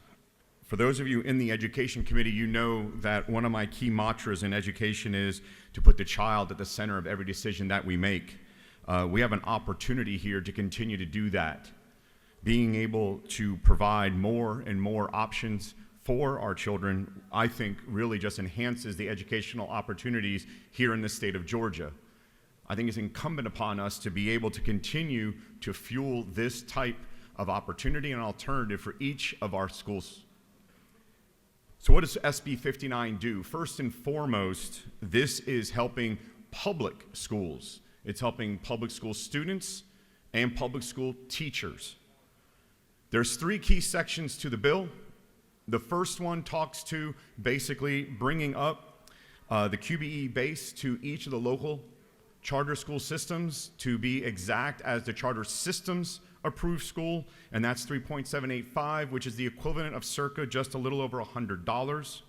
for those of you in the Education Committee, you know that one of my key mantras in education is to put the child at the center of every decision that we make. We have an opportunity here to continue to do that. Being able to provide more and more options for our children, I think, really just enhances the educational opportunities here in the state of Georgia. I think it's incumbent upon us to be able to continue to fuel this type of opportunity and alternative for each of our schools. So what does SB 59 do? First and foremost, this is helping public schools. It's helping public school students and public school teachers. There's 3 key sections to the bill. The first one talks to basically bringing up the QBE base to each of the local charter school systems to be exact as the charter systems approved school, and that's 3.785, which is the equivalent of circa just a little over $100.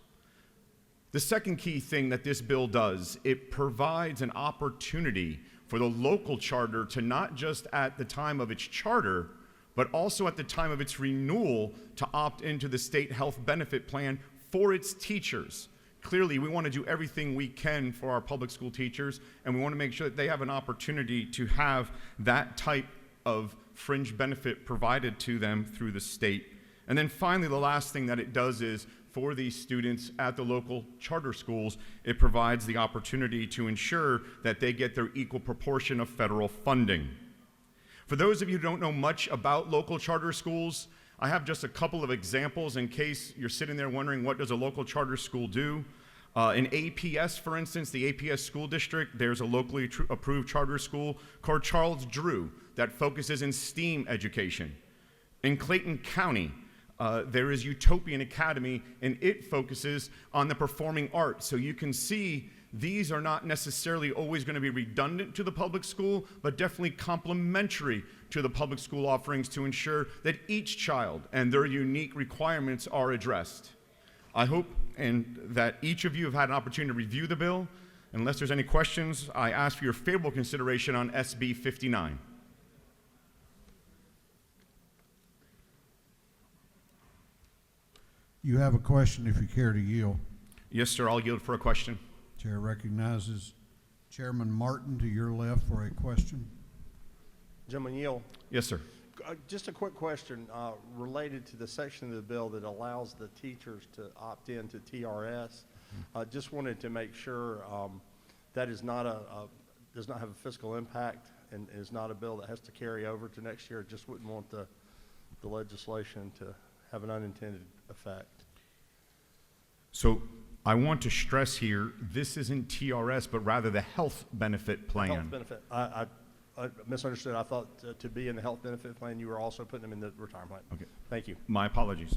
The second key thing that this bill does, it provides an opportunity for the local charter to not just at the time of its charter, but also at the time of its renewal to opt into the state health benefit plan for its teachers. Clearly, we want to do everything we can for our public school teachers, and we want to make sure that they have an opportunity to have that type of fringe benefit provided to them through the state. And then finally, the last thing that it does is for these students at the local charter schools, it provides the opportunity to ensure that they get their equal proportion of federal funding. For those of you who don't know much about local charter schools, I have just a couple of examples in case you're sitting there wondering, what does a local charter school do? In APS, for instance, the APS school district, there's a locally approved charter school called Charles Drew that focuses in STEAM education. In Clayton County, there is Utopian Academy, and it focuses on the performing arts. So you can see these are not necessarily always going to be redundant to the public school, but definitely complementary to the public school offerings to ensure that each child and their unique requirements are addressed. I hope that each of you have had an opportunity to review the bill. Unless there's any questions, I ask for your favorable consideration on SB 59. You have a question if you care to yield. Yes, sir, I'll yield for a question. Chair recognizes Chairman Martin to your left for a question. Gentleman yield. Yes, sir. Just a quick question related to the section of the bill that allows the teachers to opt in to TRS. Just wanted to make sure that is not does not have a fiscal impact and is not a bill that has to carry over to next year. Just wouldn't want the legislation to have an unintended effect. So I want to stress here, this isn't TRS, but rather the health benefit plan. Health benefit. I misunderstood. I thought to be in the health benefit plan, you were also putting them in the retirement plan. Okay. Thank you. My apologies.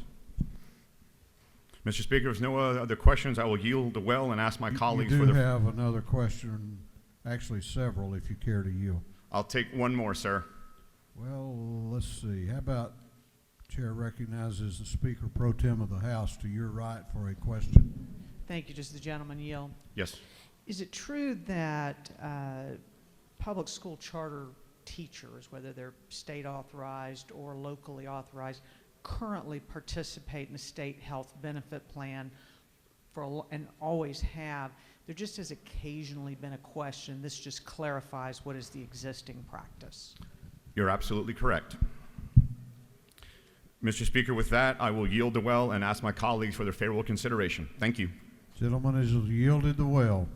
Mr. Speaker, if there's no other questions, I will yield the well and ask my colleagues you for do the... have another question, actually several, if you care to yield. I'll take one more, sir. Well, let's see. How about Chair recognizes the Speaker Pro Tem of the House to your right for a question. Thank you. Does the gentleman yield? Yes. Is it true that public school charter teachers, whether they're state authorized or locally authorized, currently participate in the state health benefit plan and always have? There just has occasionally been a question. This just clarifies what is the existing practice. You're absolutely correct. Mr. Speaker, with that, I will yield the well and ask my colleagues for their favorable consideration. Thank you. Gentleman has yielded the well.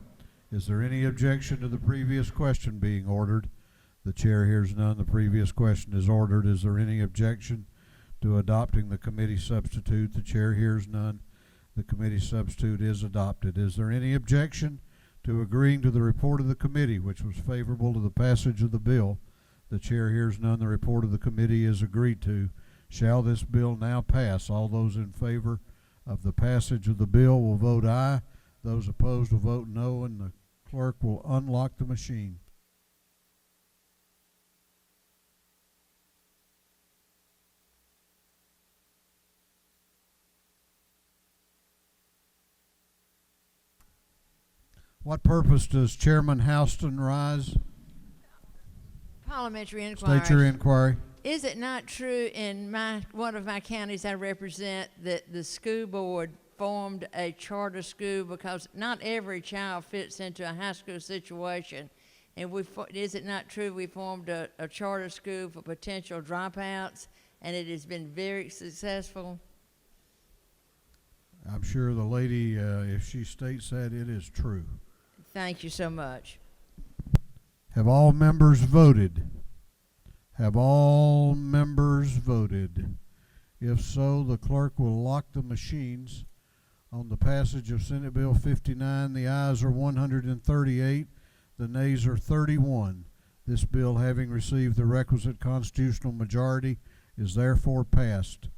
Is there any objection to the previous question being ordered? The chair hears none. The previous question is ordered. Is there any objection to adopting the committee substitute? The chair hears none. The committee substitute is adopted. Is there any objection to agreeing to the report of the committee, which was favorable to the passage of the bill? The chair hears none. The report of the committee is agreed to. Shall this bill now pass? All those in favor of the passage of the bill will vote aye. Those opposed will vote no, and the clerk will unlock the machine. What purpose does Chairman Houston rise? Parliamentary inquiry. State your inquiry. Is it not true in one of my counties I represent that the school board formed a charter school because not every child fits into a high school situation, and is it not true we formed a charter school for potential dropouts, and it has been very successful? I'm sure the lady, if she states that, it is true. Thank you so much. Have all members voted? Have all members voted? If so, the clerk will lock the machines on the passage of Senate Bill 59. The ayes are 138, the nays are 31. This bill, having received the requisite constitutional majority, is therefore passed.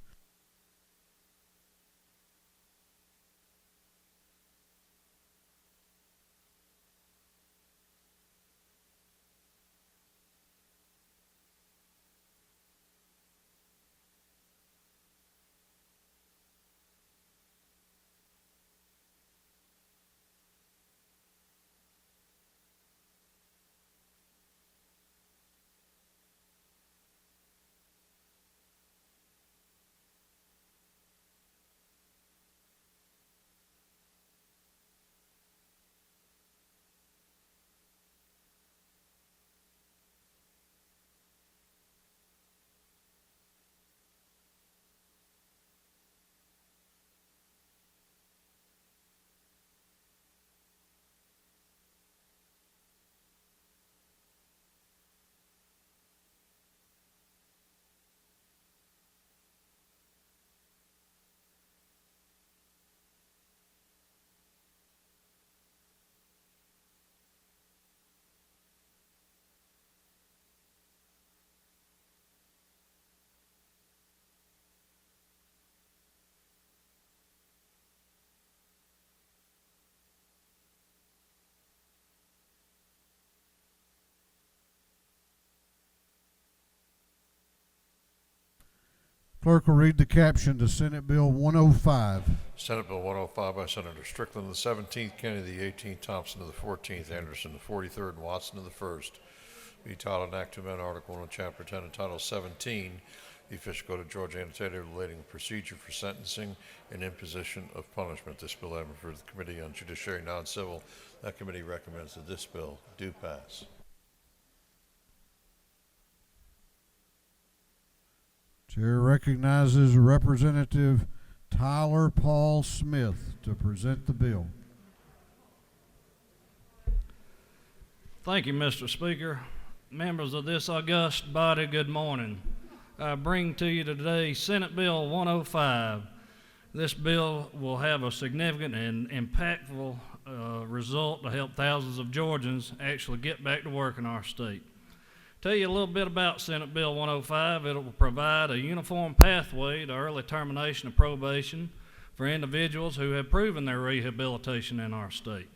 Clerk will read the caption to Senate Bill 105. Senate Bill 105 by Senator Strickland of the 17th, Kennedy the 18th, Thompson of the 14th, Anderson the 43rd, and Watson of the 1st. Be titled an Act to amend Article 1 of Chapter 10 and Title 17, the official code of Georgia annotated relating to procedure for sentencing and imposition of punishment. This bill having referred to the Committee on Judiciary and Non-Civil. That committee recommends that this bill do pass. Chair recognizes Representative Tyler Paul Smith to present the bill. Thank you, Mr. Speaker. Members of this august body, good morning. I bring to you today Senate Bill 105. This bill will have a significant and impactful result to help thousands of Georgians actually get back to work in our state. Tell you a little bit about Senate Bill 105. It will provide a uniform pathway to early termination of probation for individuals who have proven their rehabilitation in our state.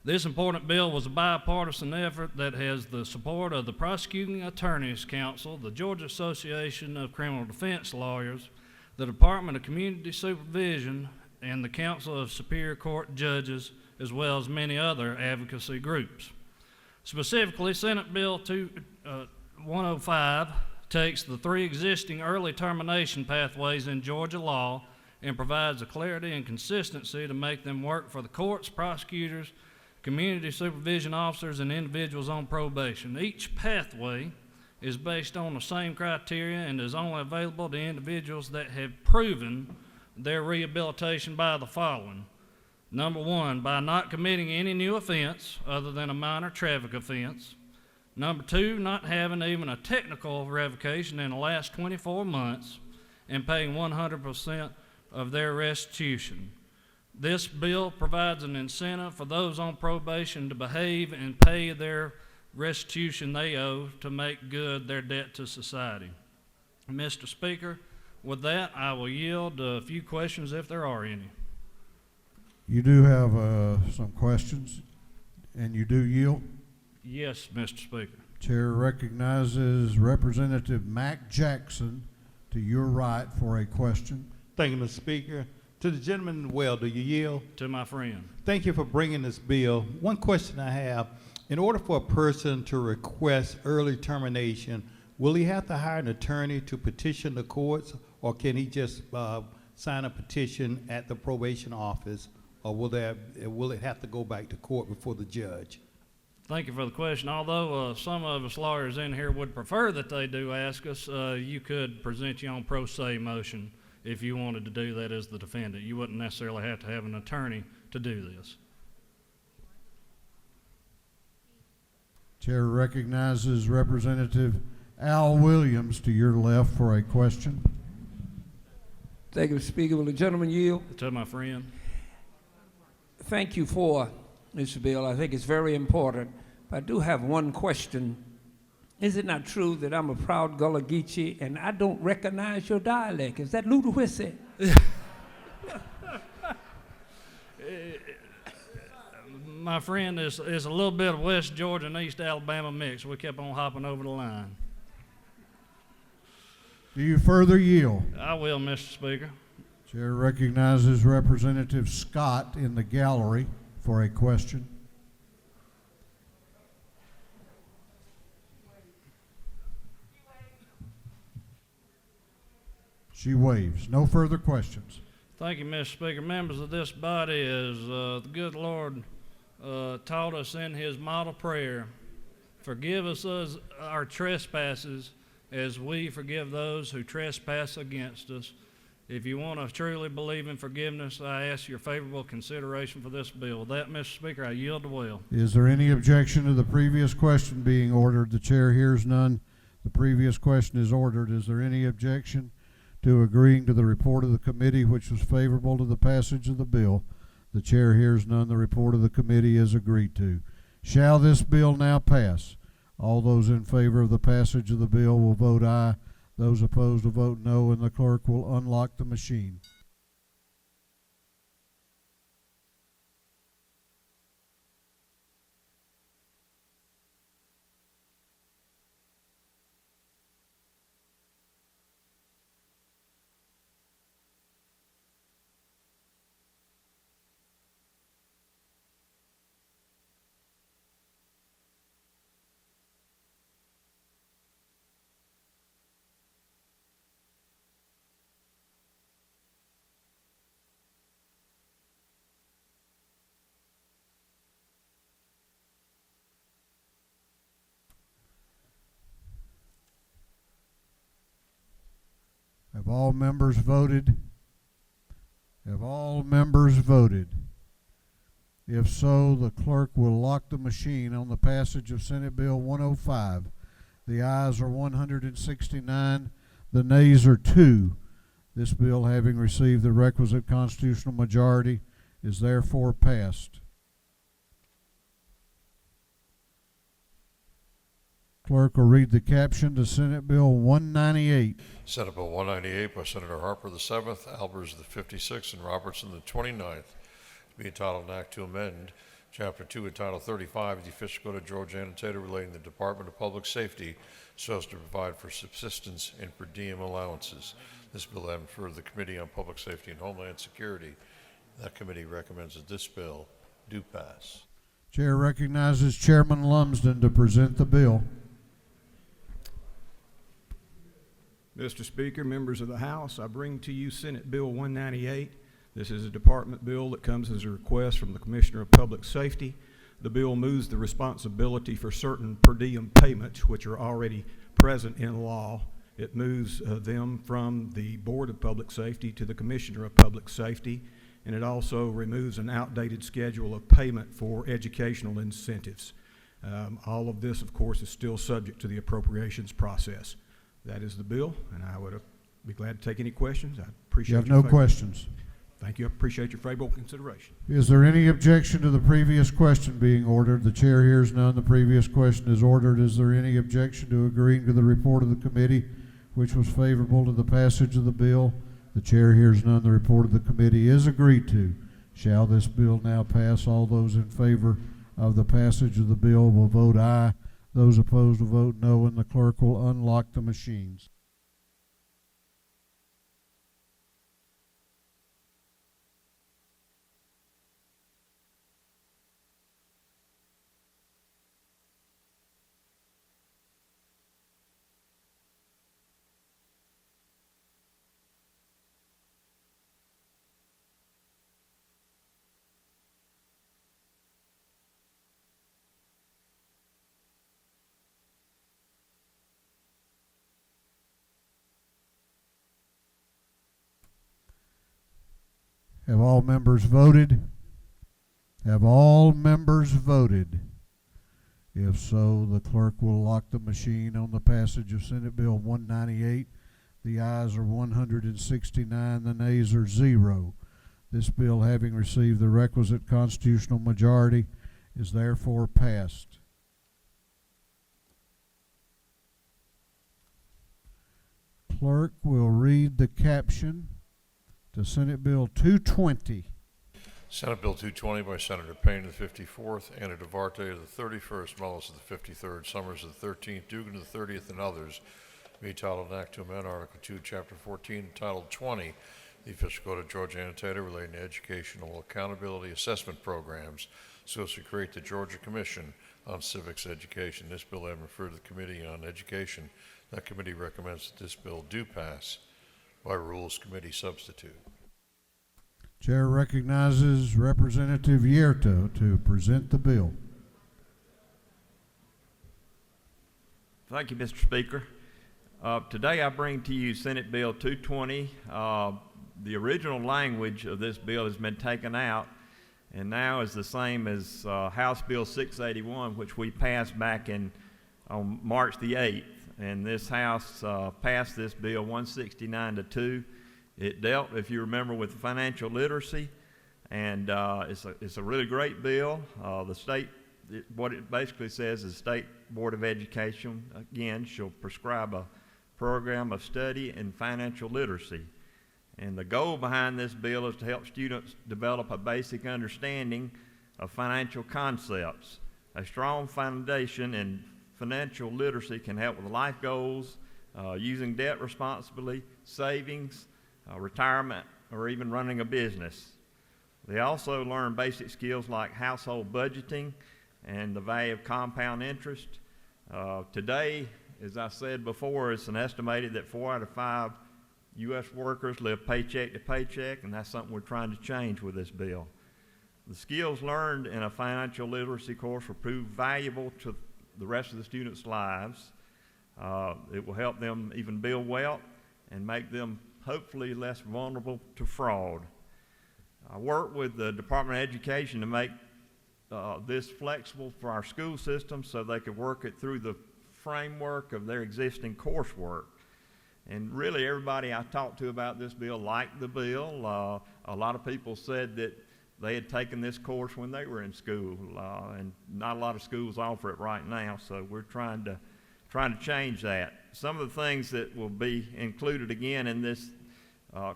This important bill was a bipartisan effort that has the support of the Prosecuting Attorneys Council, the Georgia Association of Criminal Defense Lawyers, the Department of Community Supervision, and the Council of Superior Court Judges, as well as many other advocacy groups. Specifically, Senate Bill 105 takes the three existing early termination pathways in Georgia law and provides a clarity and consistency to make them work for the courts, prosecutors, community supervision officers, and individuals on probation. Each pathway is based on the same criteria and is only available to individuals that have proven their rehabilitation by the following. Number one, by not committing any new offense other than a minor traffic offense. Number two, not having even a technical revocation in the last 24 months and paying 100% of their restitution. This bill provides an incentive for those on probation to behave and pay their restitution they owe to make good their debt to society. Mr. Speaker, with that, I will yield a few questions if there are any. You do have some questions, and you do yield? Yes, Mr. Speaker. Chair recognizes Representative Mac Jackson to your right for a question. Thank you, Mr. Speaker. To the gentleman in the well, do you yield? To my friend. Thank you for bringing this bill. One question I have, in order for a person to request early termination, will he have to hire an attorney to petition the courts, or can he just sign a petition at the probation office, or will it have to go back to court before the judge? Thank you for the question. Although some of us lawyers in here would prefer that they do ask us, you could present your own pro se motion if you wanted to do that as the defendant. You wouldn't necessarily have to have an attorney to do this. Chair recognizes Representative Al Williams to your left for a question. Thank you, Mr. Speaker. Will the gentleman yield? To my friend. Thank you for this bill. I think it's very important. But I do have one question. Is it not true that I'm a proud Gullah Geechee and I don't recognize your dialect? Is that Ludwig? My friend is a little bit of West Georgia and East Alabama mix. We kept on hopping over the line. Do you further yield? I will, Mr. Speaker. Chair recognizes Representative Scott in the gallery for a question. She waves. No further questions. Thank you, Mr. Speaker. Members of this body, as the good Lord taught us in his model prayer, forgive us our trespasses as we forgive those who trespass against us. If you want to truly believe in forgiveness, I ask your favorable consideration for this bill. With that, Mr. Speaker, I yield the will. Is there any objection to the previous question being ordered? The chair hears none. The previous question is ordered. Is there any objection to agreeing to the report of the committee, which was favorable to the passage of the bill? The chair hears none. The report of the committee is agreed to. Shall this bill now pass? All those in favor of the passage of the bill will vote aye. Those opposed will vote no, and the clerk will unlock the machine. all members voted? Have all members voted? If so, the clerk will lock the machine on the passage of Senate Bill 105. The ayes are 169, the nays are 2. This bill, having received the requisite constitutional majority, is therefore passed. Clerk will read the caption to Senate Bill 198. Senate Bill 198 by Senator Harper the 7th, Albers the 56th, and Robertson the 29th. To be entitled an act to amend Chapter 2 entitled 35 of the Official Code of Georgia Annotated relating to the Department of Public Safety so as to provide for subsistence and per diem allowances. This bill having referred to the Committee on Public Safety and Homeland Security. That committee recommends that this bill do pass. Chair recognizes Chairman Lumsden to present the bill. Mr. Speaker, members of the House, I bring to you Senate Bill 198. This is a department bill that comes as a request from the Commissioner of Public Safety. The bill moves the responsibility for certain per diem payments, which are already present in law. It moves them from the Board of Public Safety to the Commissioner of Public Safety, and it also removes an outdated schedule of payment for educational incentives. All of this, of course, is still subject to the appropriations process. That is the bill, and I would be glad to take any questions. I appreciate You have no questions. Thank you. I appreciate your favorable consideration. Is there any objection to the previous question being ordered? The chair hears none. The previous question is ordered. Is there any objection to agreeing to the report of the committee, which was favorable to the passage of the bill? The chair hears none. The report of the committee is agreed to. Shall this bill now pass? All those in favor of the passage of the bill will vote aye. Those opposed will vote no, and the clerk will unlock the machines. Have all members voted? Have all members voted? If so, the clerk will lock the machine on the passage of Senate Bill 198. The ayes are 169, the nays are 0. This bill, having received the requisite constitutional majority, is therefore passed. Clerk will read the caption to Senate Bill 220. Senate Bill 220 by Senator Payne of the 54th, Anna Duarte of the 31st, Mullis of the 53rd, Summers of the 13th, Dugan of the 30th, and others. Be entitled an act to amend Article 2, Chapter 14, entitled 20, the Official Code of Georgia Annotated relating to educational accountability assessment programs, so as to create the Georgia Commission on Civics Education. This bill having referred to the Committee on Education. That committee recommends that this bill do pass by Rules Committee substitute. Chair recognizes Representative Yerto to present the bill. Thank you, Mr. Speaker. Today I bring to you Senate Bill 220. The original language of this bill has been taken out and now is the same as House Bill 681, which we passed back on March the 8th. And this House passed this bill 169-2. It dealt, if you remember, with financial literacy, and it's a really great bill. The state, what it basically says is the State Board of Education, again, shall prescribe a program of study in financial literacy. And the goal behind this bill is to help students develop a basic understanding of financial concepts. A strong foundation in financial literacy can help with life goals, using debt responsibly, savings, retirement, or even running a business. They also learn basic skills like household budgeting and the value of compound interest. Today, as I said before, it's an estimated that 4 out of 5 U.S. workers live paycheck to paycheck, and that's something we're trying to change with this bill. The skills learned in a financial literacy course will prove valuable to the rest of the students' lives. It will help them even build wealth and make them hopefully less vulnerable to fraud. I work with the Department of Education to make this flexible for our school system so they could work it through the framework of their existing coursework. And really everybody I talked to about this bill liked the bill. A lot of people said that they had taken this course when they were in school, and not a lot of schools offer it right now, so we're trying to change that. Some of the things that will be included again in this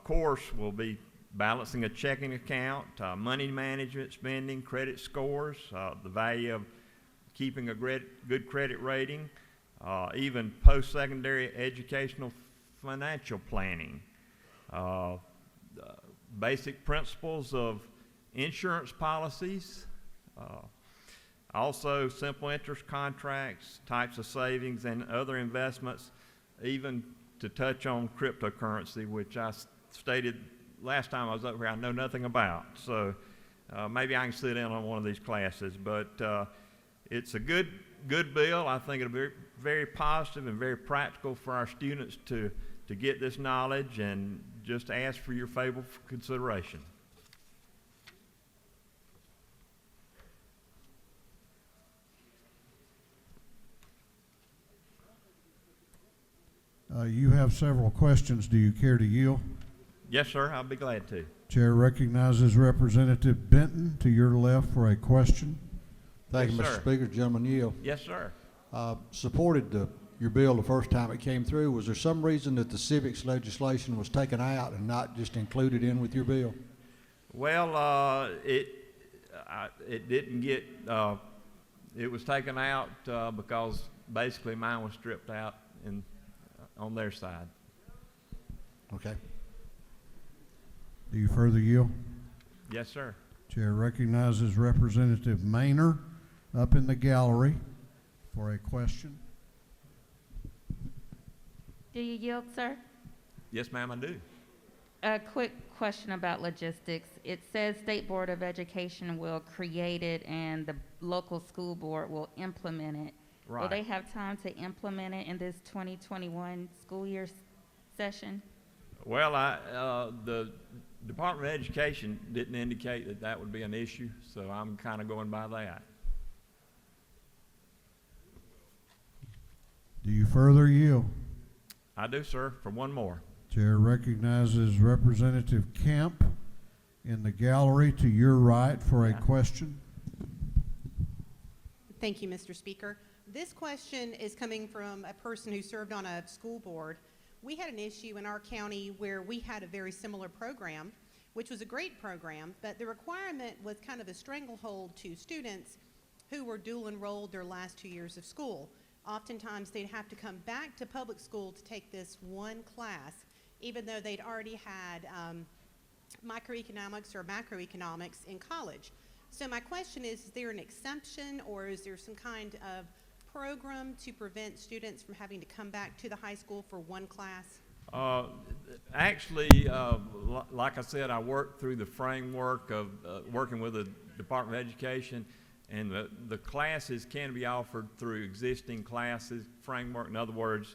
course will be balancing a checking account, money management, spending, credit scores, the value of keeping a good credit rating, even post-secondary educational financial planning, basic principles of insurance policies, also simple interest contracts, types of savings and other investments, even to touch on cryptocurrency, which I stated last time I was up here I know nothing about. So maybe I can sit in on one of these classes, but it's a good bill. I think it'll be very positive and very practical for our students to get this knowledge, and just ask for your favorable consideration. You have several questions. Do you care to yield? Yes, sir. I'll be glad to. Chair recognizes Representative Benton to your left for a question. Thank Yes, you, Mr. sir. Speaker. Gentleman yield. Yes, sir. Supported your bill the first time it came through. Was there some reason that the civics legislation was taken out and not just included in with your bill? Well, it didn't get, it was taken out because basically mine was stripped out on their side. Okay. Do you further yield? Yes, sir. Chair recognizes Representative Maynor up in the gallery for a question. Do you yield, sir? Yes, ma'am, I do. A quick question about logistics. It says State Board of Education will create it and the local school board will implement it. Right. Will they have time to implement it in this 2021 school year session? Well, the Department of Education didn't indicate that would be an issue, so I'm kind of going by that. Do you further yield? I do, sir, for one more. Chair recognizes Representative Kemp in the gallery to your right for a question. Thank you, Mr. Speaker. This question is coming from a person who served on a school board. We had an issue in our county where we had a very similar program, which was a great program, but the requirement was kind of a stranglehold to students who were dual enrolled their last 2 years of school. Oftentimes they'd have to come back to public school to take this one class, even though they'd already had microeconomics or macroeconomics in college. So my question is there an exemption, or is there some kind of program to prevent students from having to come back to the high school for one class? Actually, like I said, I worked through the framework of working with the Department of Education, and the classes can be offered through existing classes framework. In other words,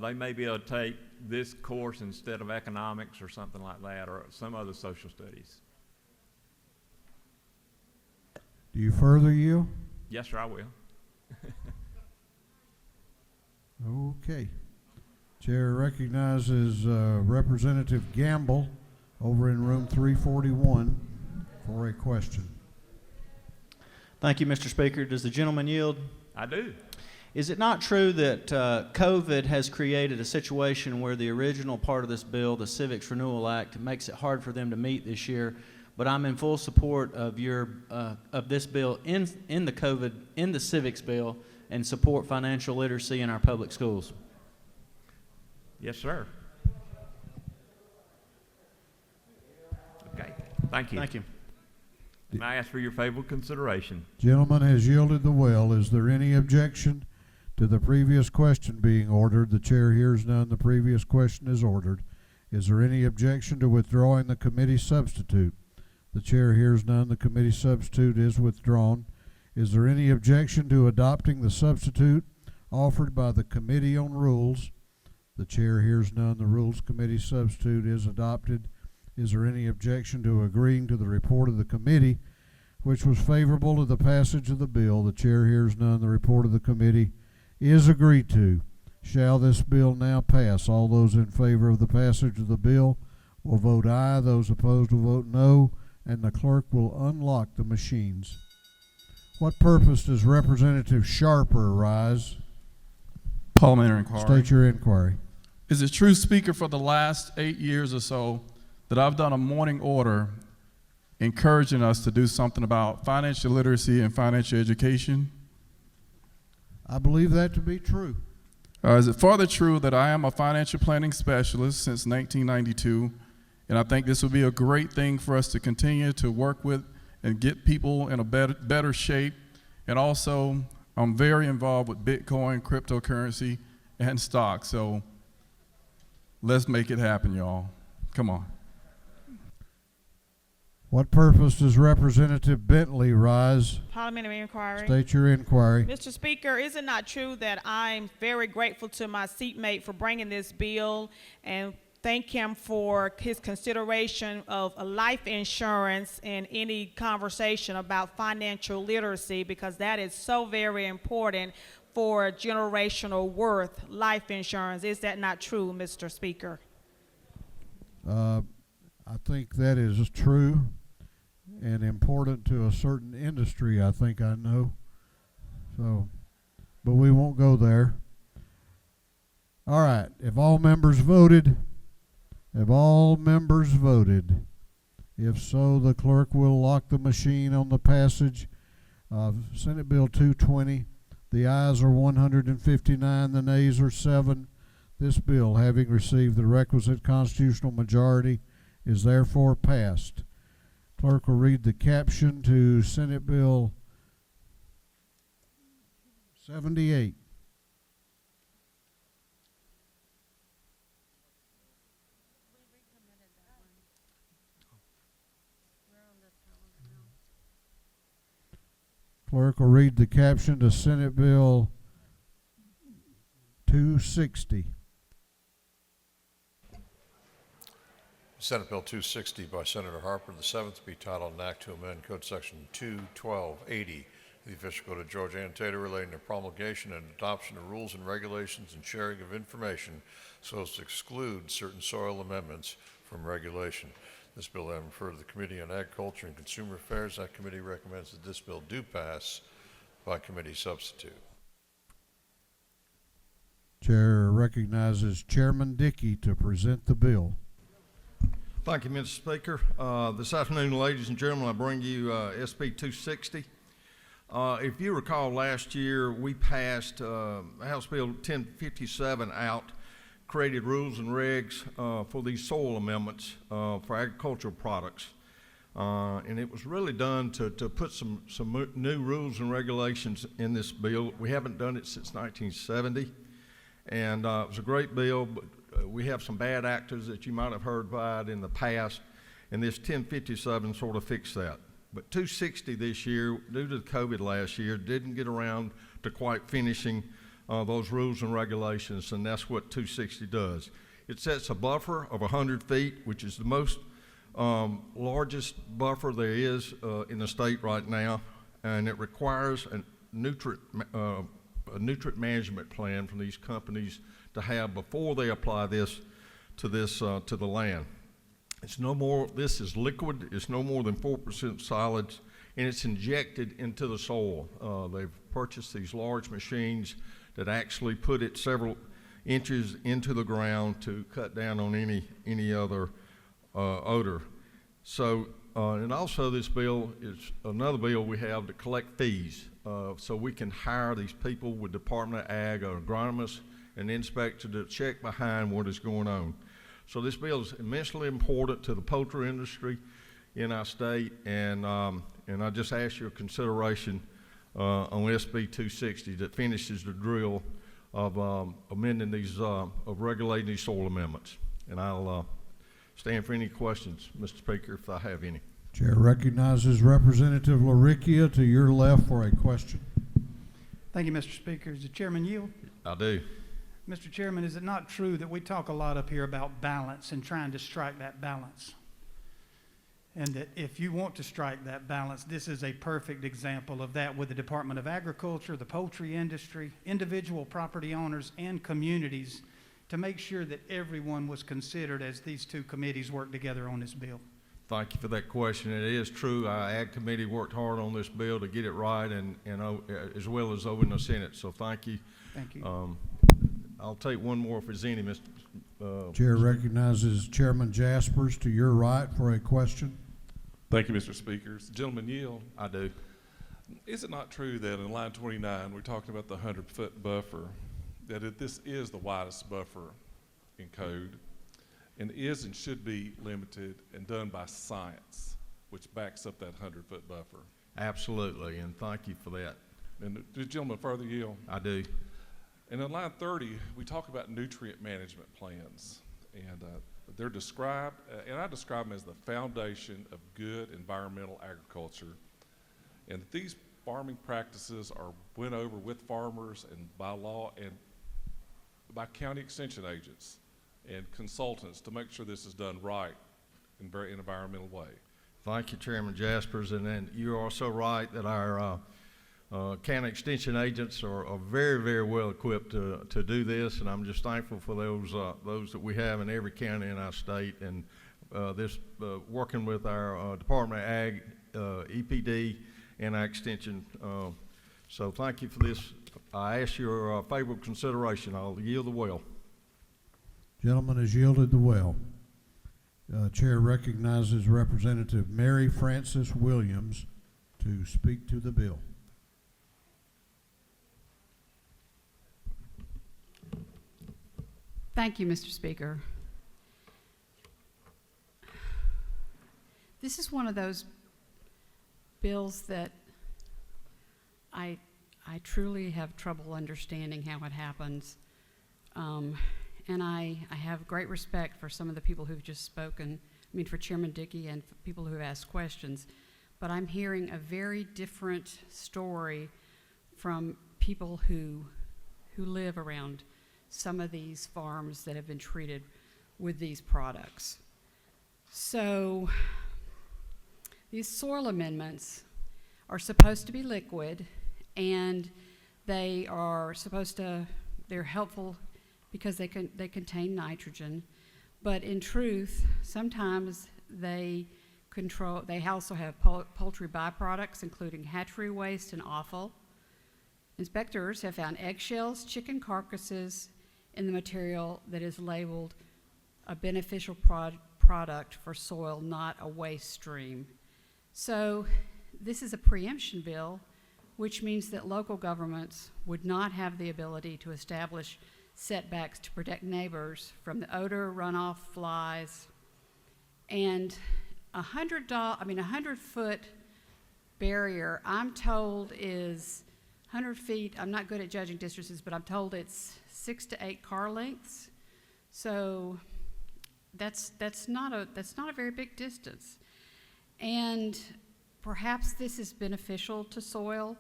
they may be able to take this course instead of economics or something like that, or some other social studies. Do you further yield? Yes, sir, I will. Okay. Chair recognizes Representative Gamble over in room 341 for a question. Thank you, Mr. Speaker. Does the gentleman yield? I do. Is it not true that COVID has created a situation where the original part of this bill, the Civics Renewal Act, makes it hard for them to meet this year? But I'm in full support of this bill in the civics bill, and support financial literacy in our public schools. Yes, sir. Okay. Thank you. Thank you. And I ask for your favorable consideration. Gentleman has yielded the well. Is there any objection to the previous question being ordered? The chair hears none. The previous question is ordered. Is there any objection to withdrawing the committee substitute? The chair hears none. The committee substitute is withdrawn. Is there any objection to adopting the substitute offered by the Committee on Rules? The chair hears none. The Rules Committee substitute is adopted. Is there any objection to agreeing to the report of the committee, which was favorable to the passage of the bill? The chair hears none. The report of the committee is agreed to. Shall this bill now pass? All those in favor of the passage of the bill will vote aye. Those opposed will vote no, and the clerk will unlock the machines. What purpose does Representative Sharper rise? Parliamentary inquiry. State your inquiry. Is it true, Speaker, for the last 8 years or so that I've done a morning order encouraging us to do something about financial literacy and financial education? I believe that to be true. Is it further true that I am a financial planning specialist since 1992, and I think this would be a great thing for us to continue to work with and get people in a better shape? And also, I'm very involved with Bitcoin, cryptocurrency, and stocks, so let's make it happen, y'all. Come on. What purpose does Representative Bentley rise? Parliamentary inquiry. State your inquiry. Mr. Speaker, is it not true that I'm very grateful to my seatmate for bringing this bill and thank him for his consideration of a life insurance in any conversation about financial literacy, because that is so very important for generational worth, life insurance. Is that not true, Mr. Speaker? I think that is true and important to a certain industry, I think I know. So, but we won't go there. All right, if all members voted, if so, the clerk will lock the machine on the passage of Senate Bill 220. The ayes are 159, the nays are 7. This bill, having received the requisite constitutional majority, is therefore passed. Clerk will read the caption to Senate Bill 78. Clerk will read the caption to Senate Bill 260. Senate Bill 260 by Senator Harper, the seventh, be titled an act to amend Code Section 21280, the official code of Georgia Annotated relating to promulgation and adoption of rules and regulations and sharing of information so as to exclude certain soil amendments from regulation. This bill having referred to the Committee on Agriculture and Consumer Affairs. That committee recommends that this bill do pass by committee substitute. Chair recognizes Chairman Dickey to present the bill. Thank you, Mr. Speaker. This afternoon, ladies and gentlemen, I bring you SB 260. If you recall, last year we passed House Bill 1057 out, created rules and regs for these soil amendments for agricultural products. And it was really done to put some new rules and regulations in this bill. We haven't done it since 1970. And it was a great bill, but we have some bad actors that you might have heard about in the past, and this 1057 sort of fixed that. But 260 this year, due to COVID last year, didn't get around to quite finishing those rules and regulations, and that's what 260 does. It sets a buffer of 100 feet, which is the most largest buffer there is in the state right now, and it requires a nutrient management plan from these companies to have before they apply this to the land. It's no more. This is liquid. It's no more than 4% solids, and it's injected into the soil. They've purchased these large machines that actually put it several inches into the ground to cut down on any other odor. So, and also this bill is another bill we have to collect fees. So we can hire these people with Department of Ag or agronomists and inspector to check behind what is going on. So this bill is immensely important to the poultry industry in our state, and I just ask your consideration on SB 260 that finishes the drill of amending these, of regulating these soil amendments. And I'll stand for any questions, Mr. Speaker, if I have any. Chair recognizes Representative LaRicchia to your left for a question. Thank you, Mr. Speaker. Does the chairman yield? I do. Mr. Chairman, is it not true that we talk a lot up here about balance and trying to strike that balance? And that if you want to strike that balance, this is a perfect example of that with the Department of Agriculture, the poultry industry, individual property owners, and communities to make sure that everyone was considered as these two committees work together on this bill. Thank you for that question. It is true. Our Ag Committee worked hard on this bill to get it right, and as well as over in the Senate. So thank you. Thank you. I'll take one more if there's any, Mr. Chair recognizes Chairman Jaspers to your right for a question. Thank you, Mr. Speaker. Gentleman yield. I do. Is it not true that in line 29, we're talking about the 100-foot buffer, that this is the widest buffer in code, and is and should be limited and done by science, which backs up that 100-foot buffer? Absolutely, and thank you for that. And the gentleman further yield. I do. And in line 30, we talk about nutrient management plans, and they're described, and I describe them as the foundation of good environmental agriculture. And these farming practices are went over with farmers and by law and by county extension agents and consultants to make sure this is done right in a very environmental way. Thank you, Chairman Jaspers. And then you're also right that our county extension agents are very, very well equipped to do this, and I'm just thankful for those that we have in every county in our state, and working with our Department of Ag, EPD, and our extension. So thank you for this. I ask your favorable consideration. I'll yield the well. Gentleman has yielded the well. Chair recognizes Representative Mary Frances Williams to speak to the bill. Thank you, Mr. Speaker. This is one of those bills that I truly have trouble understanding how it happens. And I have great respect for some of the people who've just spoken, for Chairman Dickey and for people who have asked questions. But I'm hearing a very different story from people who live around some of these farms that have been treated with these products. So these soil amendments are supposed to be liquid, and they are they're helpful because they contain nitrogen, but in truth, sometimes they also have poultry byproducts, including hatchery waste and offal. Inspectors have found eggshells, chicken carcasses in the material that is labeled a beneficial product for soil, not a waste stream. So this is a preemption bill, which means that local governments would not have the ability to establish setbacks to protect neighbors from the odor, runoff, flies, and a 100-foot barrier, I'm told, is 100 feet. I'm not good at judging distances, but I'm told it's 6 to 8 car lengths. So that's not a very big distance. And perhaps this is beneficial to soil,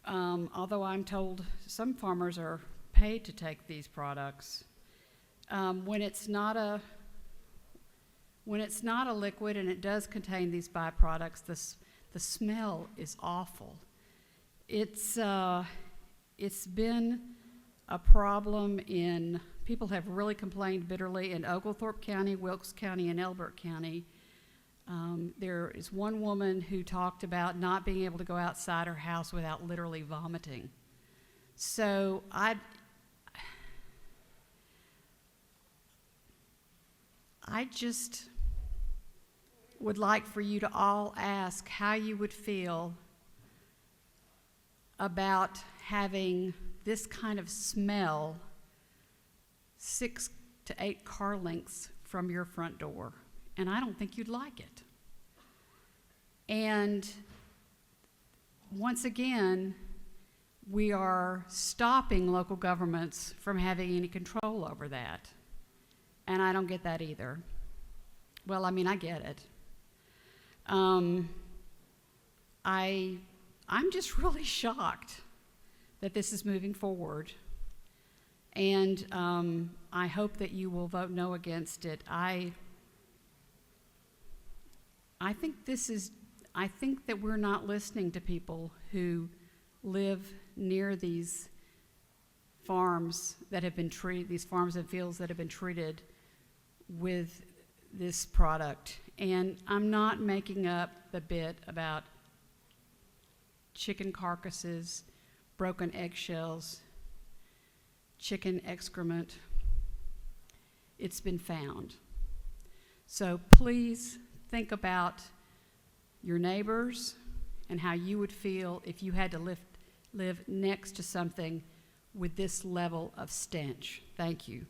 although I'm told some farmers are paid to take these products. When it's not a liquid and it does contain these byproducts, the smell is awful. It's been a problem people have really complained bitterly in Oglethorpe County, Wilkes County, and Elbert County. There is one woman who talked about not being able to go outside her house without literally vomiting. So I just would like for you to all ask how you would feel about having this kind of smell 6 to 8 car lengths from your front door. And I don't think you'd like it. And once again, we are stopping local governments from having any control over that. And I don't get that either. Well, I get it. I'm just really shocked that this is moving forward. And I hope that you will vote no against it. I think that we're not listening to people who live near these farms that have been treated, these farms and fields that have been treated with this product. And I'm not making up the bit about chicken carcasses, broken eggshells, chicken excrement. It's been found. So please think about your neighbors and how you would feel if you had to live next to something with this level of stench. Thank you.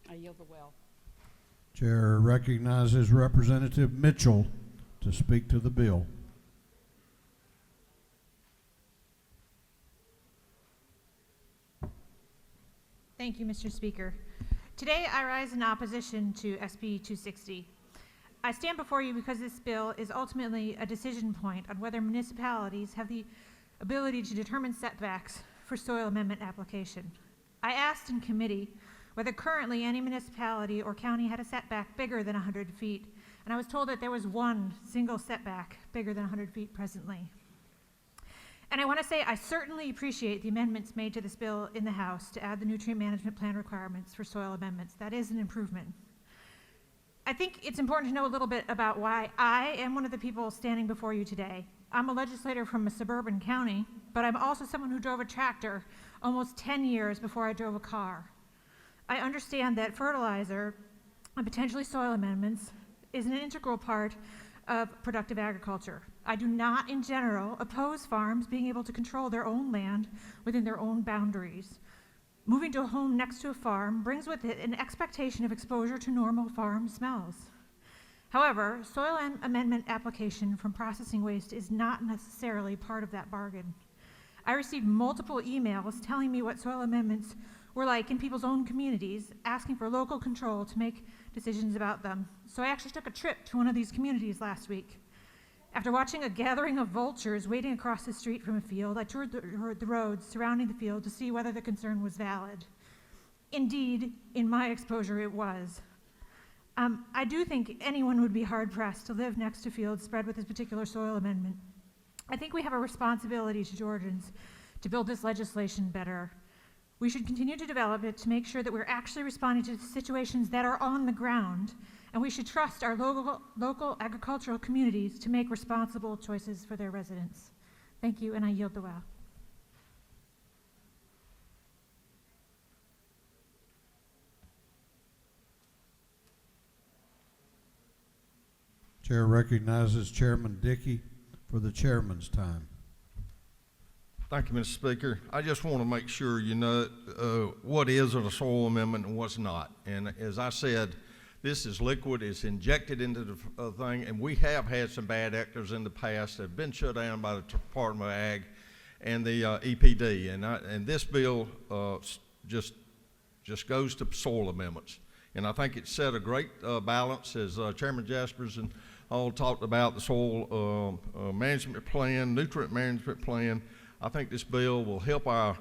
I yield the well. Chair recognizes Representative Mitchell to speak to the bill. Thank you, Mr. Speaker. Today I rise in opposition to SB 260. I stand before you because this bill is ultimately a decision point on whether municipalities have the ability to determine setbacks for soil amendment application. I asked in committee whether currently any municipality or county had a setback bigger than 100 feet, and I was told that there was one single setback bigger than 100 feet presently. And I want to say I certainly appreciate the amendments made to this bill in the House to add the nutrient management plan requirements for soil amendments. That is an improvement. I think it's important to know a little bit about why I am one of the people standing before you today. I'm a legislator from a suburban county, but I'm also someone who drove a tractor almost 10 years before I drove a car. I understand that fertilizer and potentially soil amendments is an integral part of productive agriculture. I do not, in general, oppose farms being able to control their own land within their own boundaries. Moving to a home next to a farm brings with it an expectation of exposure to normal farm smells. However, soil amendment application from processing waste is not necessarily part of that bargain. I received multiple emails telling me what soil amendments were like in people's own communities, asking for local control to make decisions about them. So I actually took a trip to one of these communities last week. After watching a gathering of vultures waiting across the street from a field, I toured the roads surrounding the field to see whether the concern was valid. Indeed, in my exposure, it was. I do think anyone would be hard-pressed to live next to fields spread with this particular soil amendment. I think we have a responsibility to Georgians to build this legislation better. We should continue to develop it to make sure that we're actually responding to situations that are on the ground, and we should trust our local agricultural communities to make responsible choices for their residents. Thank you, and I yield the well. Chair recognizes Chairman Dickey for the chairman's time. Thank you, Mr. Speaker. I just want to make sure you know what is a soil amendment and what's not. And as I said, this is liquid, it's injected into the thing, and we have had some bad actors in the past that have been shut down by the Department of Ag and the EPD. And this bill just goes to soil amendments. And I think it set a great balance, as Chairman Jaspers and all talked about the soil management plan, nutrient management plan. I think this bill will help our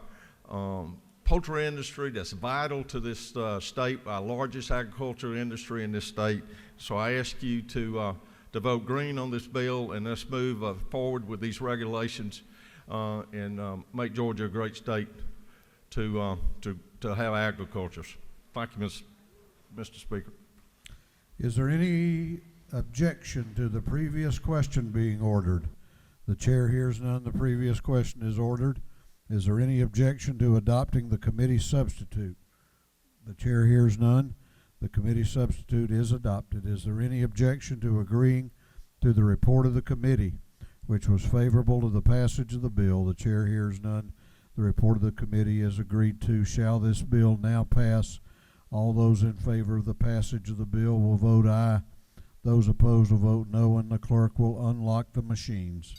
poultry industry that's vital to this state, our largest agricultural industry in this state. So I ask you to vote green on this bill, and let's move forward with these regulations and make Georgia a great state to have agriculture. Thank you, Mr. Speaker. Is there any objection to the previous question being ordered? The chair hears none. The previous question is ordered. Is there any objection to adopting the committee substitute? The chair hears none. The committee substitute is adopted. Is there any objection to agreeing to the report of the committee, which was favorable to the passage of the bill? The chair hears none. The report of the committee is agreed to. Shall this bill now pass? All those in favor of the passage of the bill will vote aye. Those opposed will vote no, and the clerk will unlock the machines.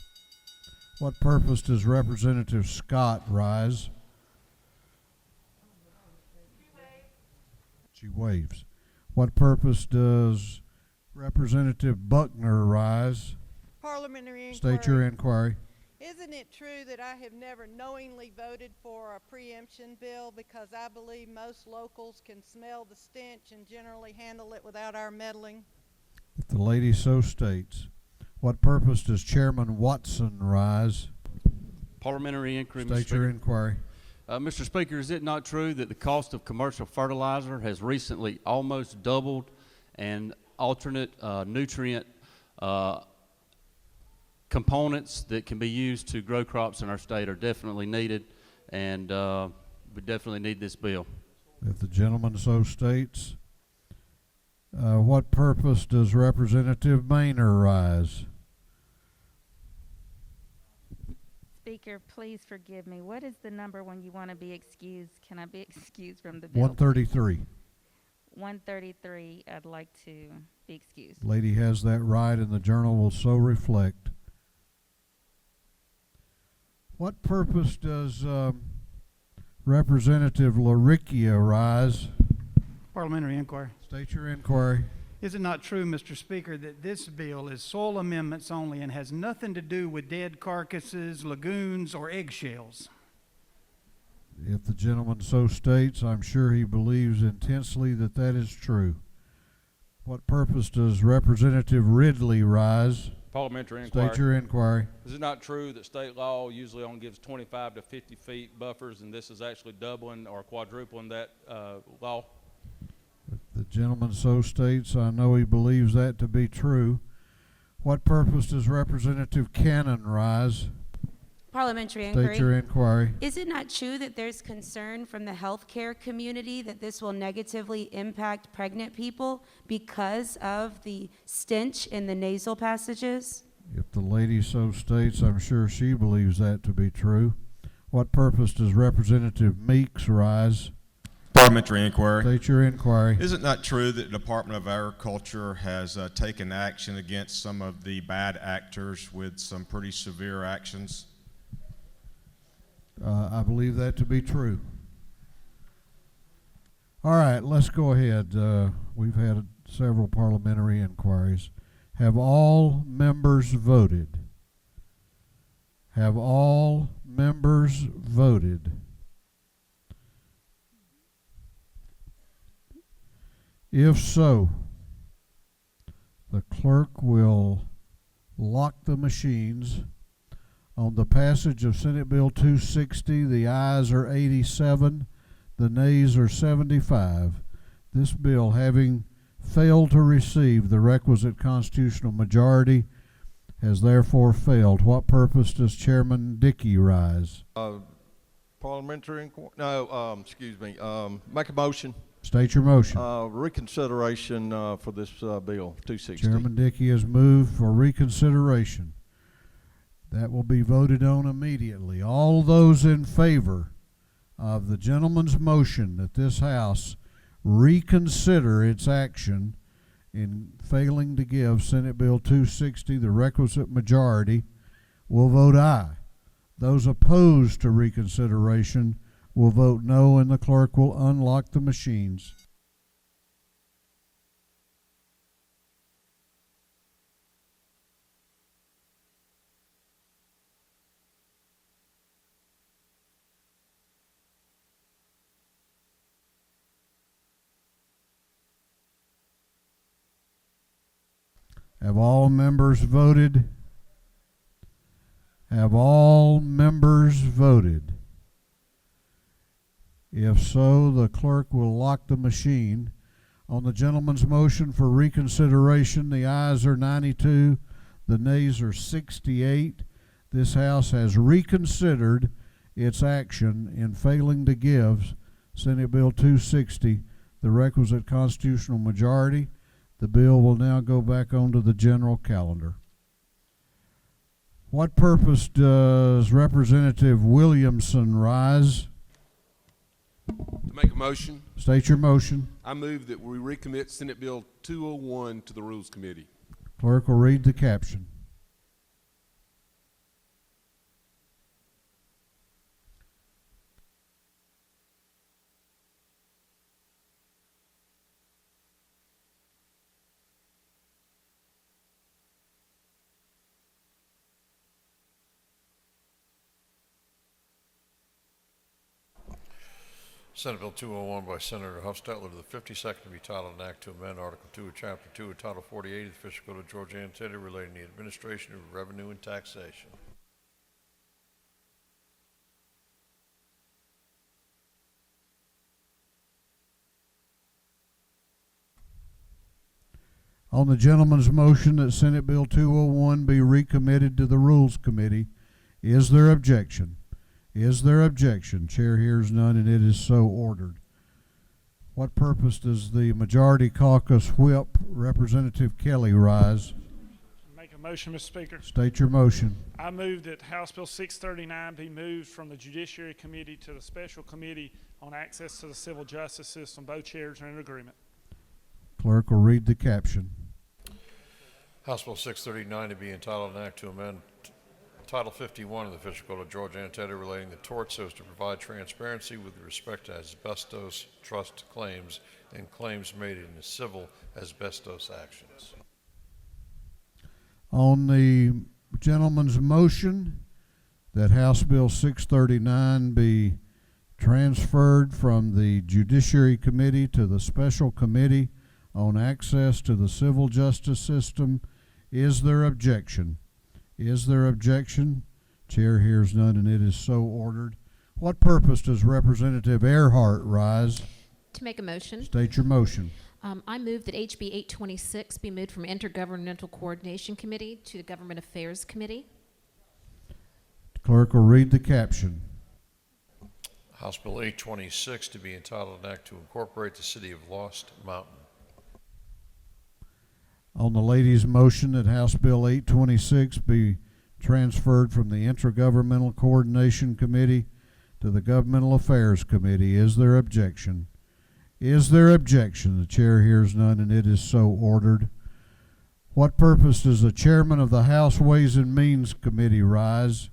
What purpose does Representative Scott rise? She waves. What purpose does Representative Buckner rise? Parliamentary inquiry. State your inquiry. Isn't it true that I have never knowingly voted for a preemption bill because I believe most locals can smell the stench and generally handle it without our meddling? If the lady so states. What purpose does Chairman Watson rise? Parliamentary inquiry, Mr. State Speaker. your inquiry. Mr. Speaker, is it not true that the cost of commercial fertilizer has recently almost doubled and alternate nutrient components that can be used to grow crops in our state are definitely needed, and we definitely need this bill? If the gentleman so states. What purpose does Representative Maynor rise? Speaker, please forgive me. What is the number when you want to be excused? Can I be excused from the bill? 133. 133, I'd like to be excused. Lady has that right, and the journal will so reflect. What purpose does Representative Laricchia rise? Parliamentary inquiry. State your inquiry. Is it not true, Mr. Speaker, that this bill is soil amendments only and has nothing to do with dead carcasses, lagoons, or eggshells? If the gentleman so states, I'm sure he believes intensely that that is true. What purpose does Representative Ridley rise? Parliamentary inquiry. State your inquiry. Is it not true that state law usually only gives 25 to 50 feet buffers, and this is actually doubling or quadrupling that law? If the gentleman so states, I know he believes that to be true. What purpose does Representative Cannon rise? Parliamentary inquiry. State your inquiry. Is it not true that there's concern from the healthcare community that this will negatively impact pregnant people because of the stench in the nasal passages? If the lady so states, I'm sure she believes that to be true. What purpose does Representative Meeks rise? Parliamentary inquiry. State your inquiry. Is it not true that the Department of Agriculture has taken action against some of the bad actors with some pretty severe actions? I believe that to be true. All right, let's go ahead. We've had several parliamentary inquiries. Have all members voted? Have all members voted? If so, the clerk will lock the machines. On the passage of Senate Bill 260, the ayes are 87, the nays are 75. This bill, having failed to receive the requisite constitutional majority, has therefore failed. What purpose does Chairman Dickey rise? Parliamentary inquiry? No, excuse me. Make a motion. State your motion. Reconsideration for this bill 260. Chairman Dickey has moved for reconsideration. That will be voted on immediately. All those in favor of the gentleman's motion that this House reconsider its action in failing to give Senate Bill 260 the requisite majority will vote aye. Those opposed to reconsideration will vote no, and the clerk will unlock the machines. Have all members voted? Have all members voted? If so, the clerk will lock the machine. On the gentleman's motion for reconsideration, the ayes are 92, the nays are 68. This House has reconsidered its action in failing to give Senate Bill 260 the requisite constitutional majority. The bill will now go back onto the general calendar. What purpose does Representative Williamson rise? To make a motion. State your motion. I move that we recommit Senate Bill 201 to the Rules Committee. Clerk will read the caption. Senate Bill 201 by Senator Hufstetler to the 52nd to be titled an act to amend Article 2 of Chapter 2 of Title 48 of the Official Code of Georgia and Territory relating to the administration of revenue and taxation. On the gentleman's motion that Senate Bill 201 be recommitted to the Rules Committee, is there objection? Is there objection? Chair hears none, and it is so ordered. What purpose does the Majority Caucus Whip, Representative Kelly, rise? Make a motion, Mr. Speaker. State your motion. I move that House Bill 639 be moved from the Judiciary Committee to the Special Committee on Access to the Civil Justice System. Both chairs are in agreement. Clerk will read the caption. House Bill 639 to be entitled an act to amend Title 51 of the Official Code of Georgia and Territory relating to torts so as to provide transparency with respect to asbestos trust claims and claims made in the civil asbestos actions. On the gentleman's motion that House Bill 639 be transferred from the Judiciary Committee to the Special Committee on Access to the Civil Justice System, is there objection? Is there objection? Chair hears none, and it is so ordered. What purpose does Representative Earhart rise? To make a motion. State your motion. I move that HB 826 be moved from Intergovernmental Coordination Committee to the Government Affairs Committee. Clerk will read the caption. House Bill 826 to be entitled an act to incorporate the city of Lost Mountain. On the lady's motion that House Bill 826 be transferred from the Intergovernmental Coordination Committee to the Governmental Affairs Committee, is there objection? Is there objection? The chair hears none, and it is so ordered. What purpose does the chairman of the House Ways and Means Committee rise?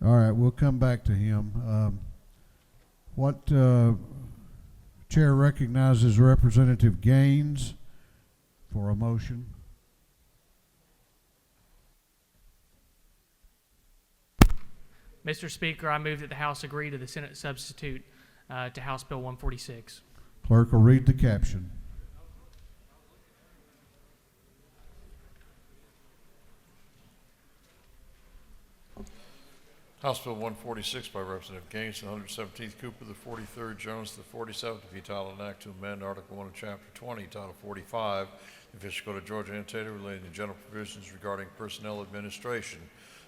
All right, we'll come back to him. Chair recognizes Representative Gaines for a motion. Mr. Speaker, I move that the House agree to the Senate substitute to House Bill 146. Clerk will read the caption. House Bill 146 by Representative Gaines, the 117th Cooper, the 43rd Jones, the 47th to be titled an act to amend Article 1 of Chapter 20, Title 45, the Official Code of Georgia and Territory relating to general provisions regarding personnel administration,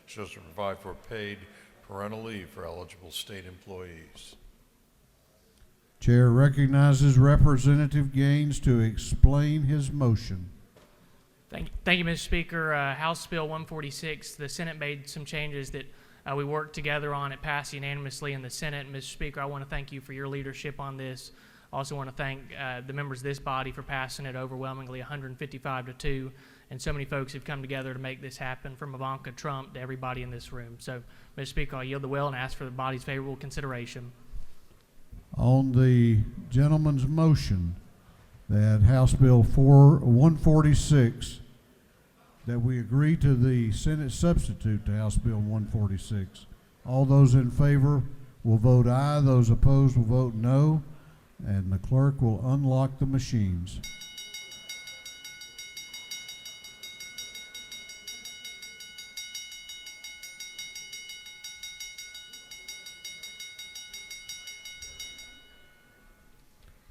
so as to provide for paid parental leave for eligible state employees. Chair recognizes Representative Gaines to explain his motion. Thank you, Mr. Speaker. House Bill 146, the Senate made some changes that we worked together on. It passed unanimously in the Senate. And Mr. Speaker, I want to thank you for your leadership on this. I also want to thank the members of this body for passing it overwhelmingly 155-2. And so many folks have come together to make this happen, from Ivanka Trump to everybody in this room. So, Mr. Speaker, I yield the will and ask for the body's favorable consideration. On the gentleman's motion that House Bill 146, that we agree to the Senate substitute to House Bill 146. All those in favor will vote aye. Those opposed will vote no. And the clerk will unlock the machines.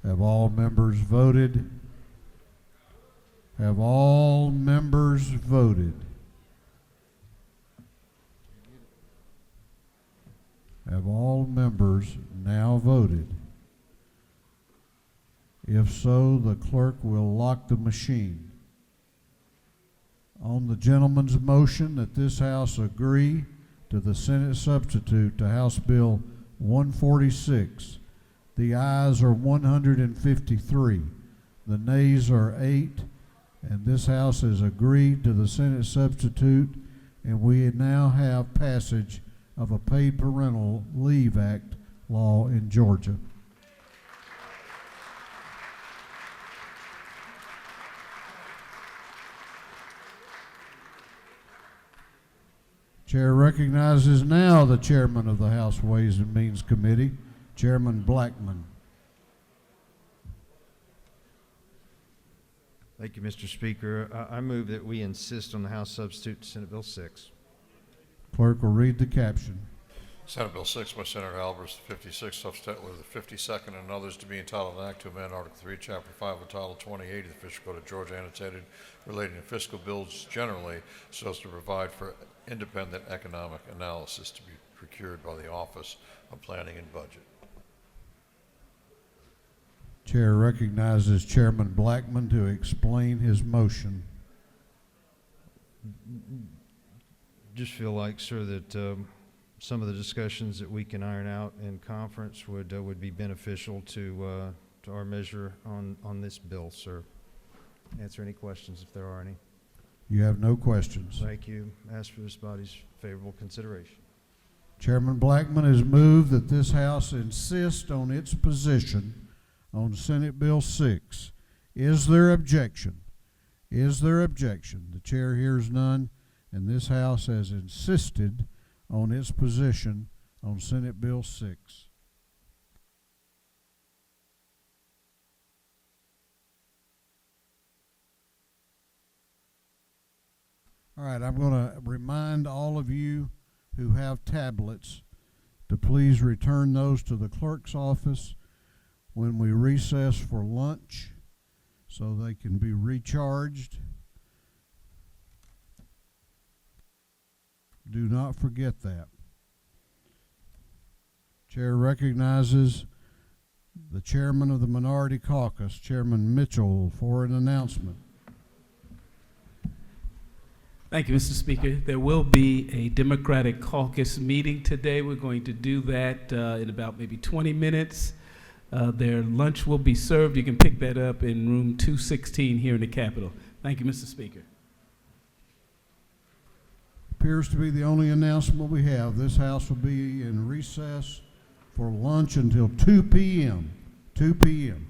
Have all members voted? Have all members voted? Have all members now voted? If so, the clerk will lock the machine. On the gentleman's motion that this House agree to the Senate substitute to House Bill 146, the ayes are 153, the nays are 8, and this House has agreed to the Senate substitute, and we now have passage of a Paid Parental Leave Act law in Georgia. Chair recognizes now the chairman of the House Ways and Means Committee, Chairman Blackman. Thank you, Mr. Speaker. I move that we insist on the House substitute to Senate Bill 6. Clerk will read the caption. Senate Bill 6 by Senator Albers, the 56th, substitute with the 52nd, and others to be entitled an act to amend Article 3, Chapter 5 of Title 28 of the Fiscal Code of Georgia, annotated relating to fiscal bills generally, so as to provide for independent economic analysis to be procured by the Office of Planning and Budget. Chair recognizes Chairman Blackman to explain his motion. Just feel like, sir, that some of the discussions that we can iron out in conference would be beneficial to our measure on this bill, sir. Answer any questions if there are any. You have no questions. Thank you. Ask for this body's favorable consideration. Chairman Blackman has moved that this House insist on its position on Senate Bill 6. Is there objection? Is there objection? The chair hears none, and this House has insisted on its position on Senate Bill 6. All right, I'm going to remind all of you who have tablets to please return those to the clerk's office when we recess for lunch so they can be recharged. Do not forget that. Chair recognizes the chairman of the Minority Caucus, Chairman Mitchell, for an announcement. Thank you, Mr. Speaker. There will be a Democratic Caucus meeting today. We're going to do that in about maybe 20 minutes. Their lunch will be served. You can pick that up in room 216 here in the Capitol. Thank you, Mr. Speaker. Appears to be the only announcement we have. This House will be in recess for lunch until 2 p.m. 2 p.m.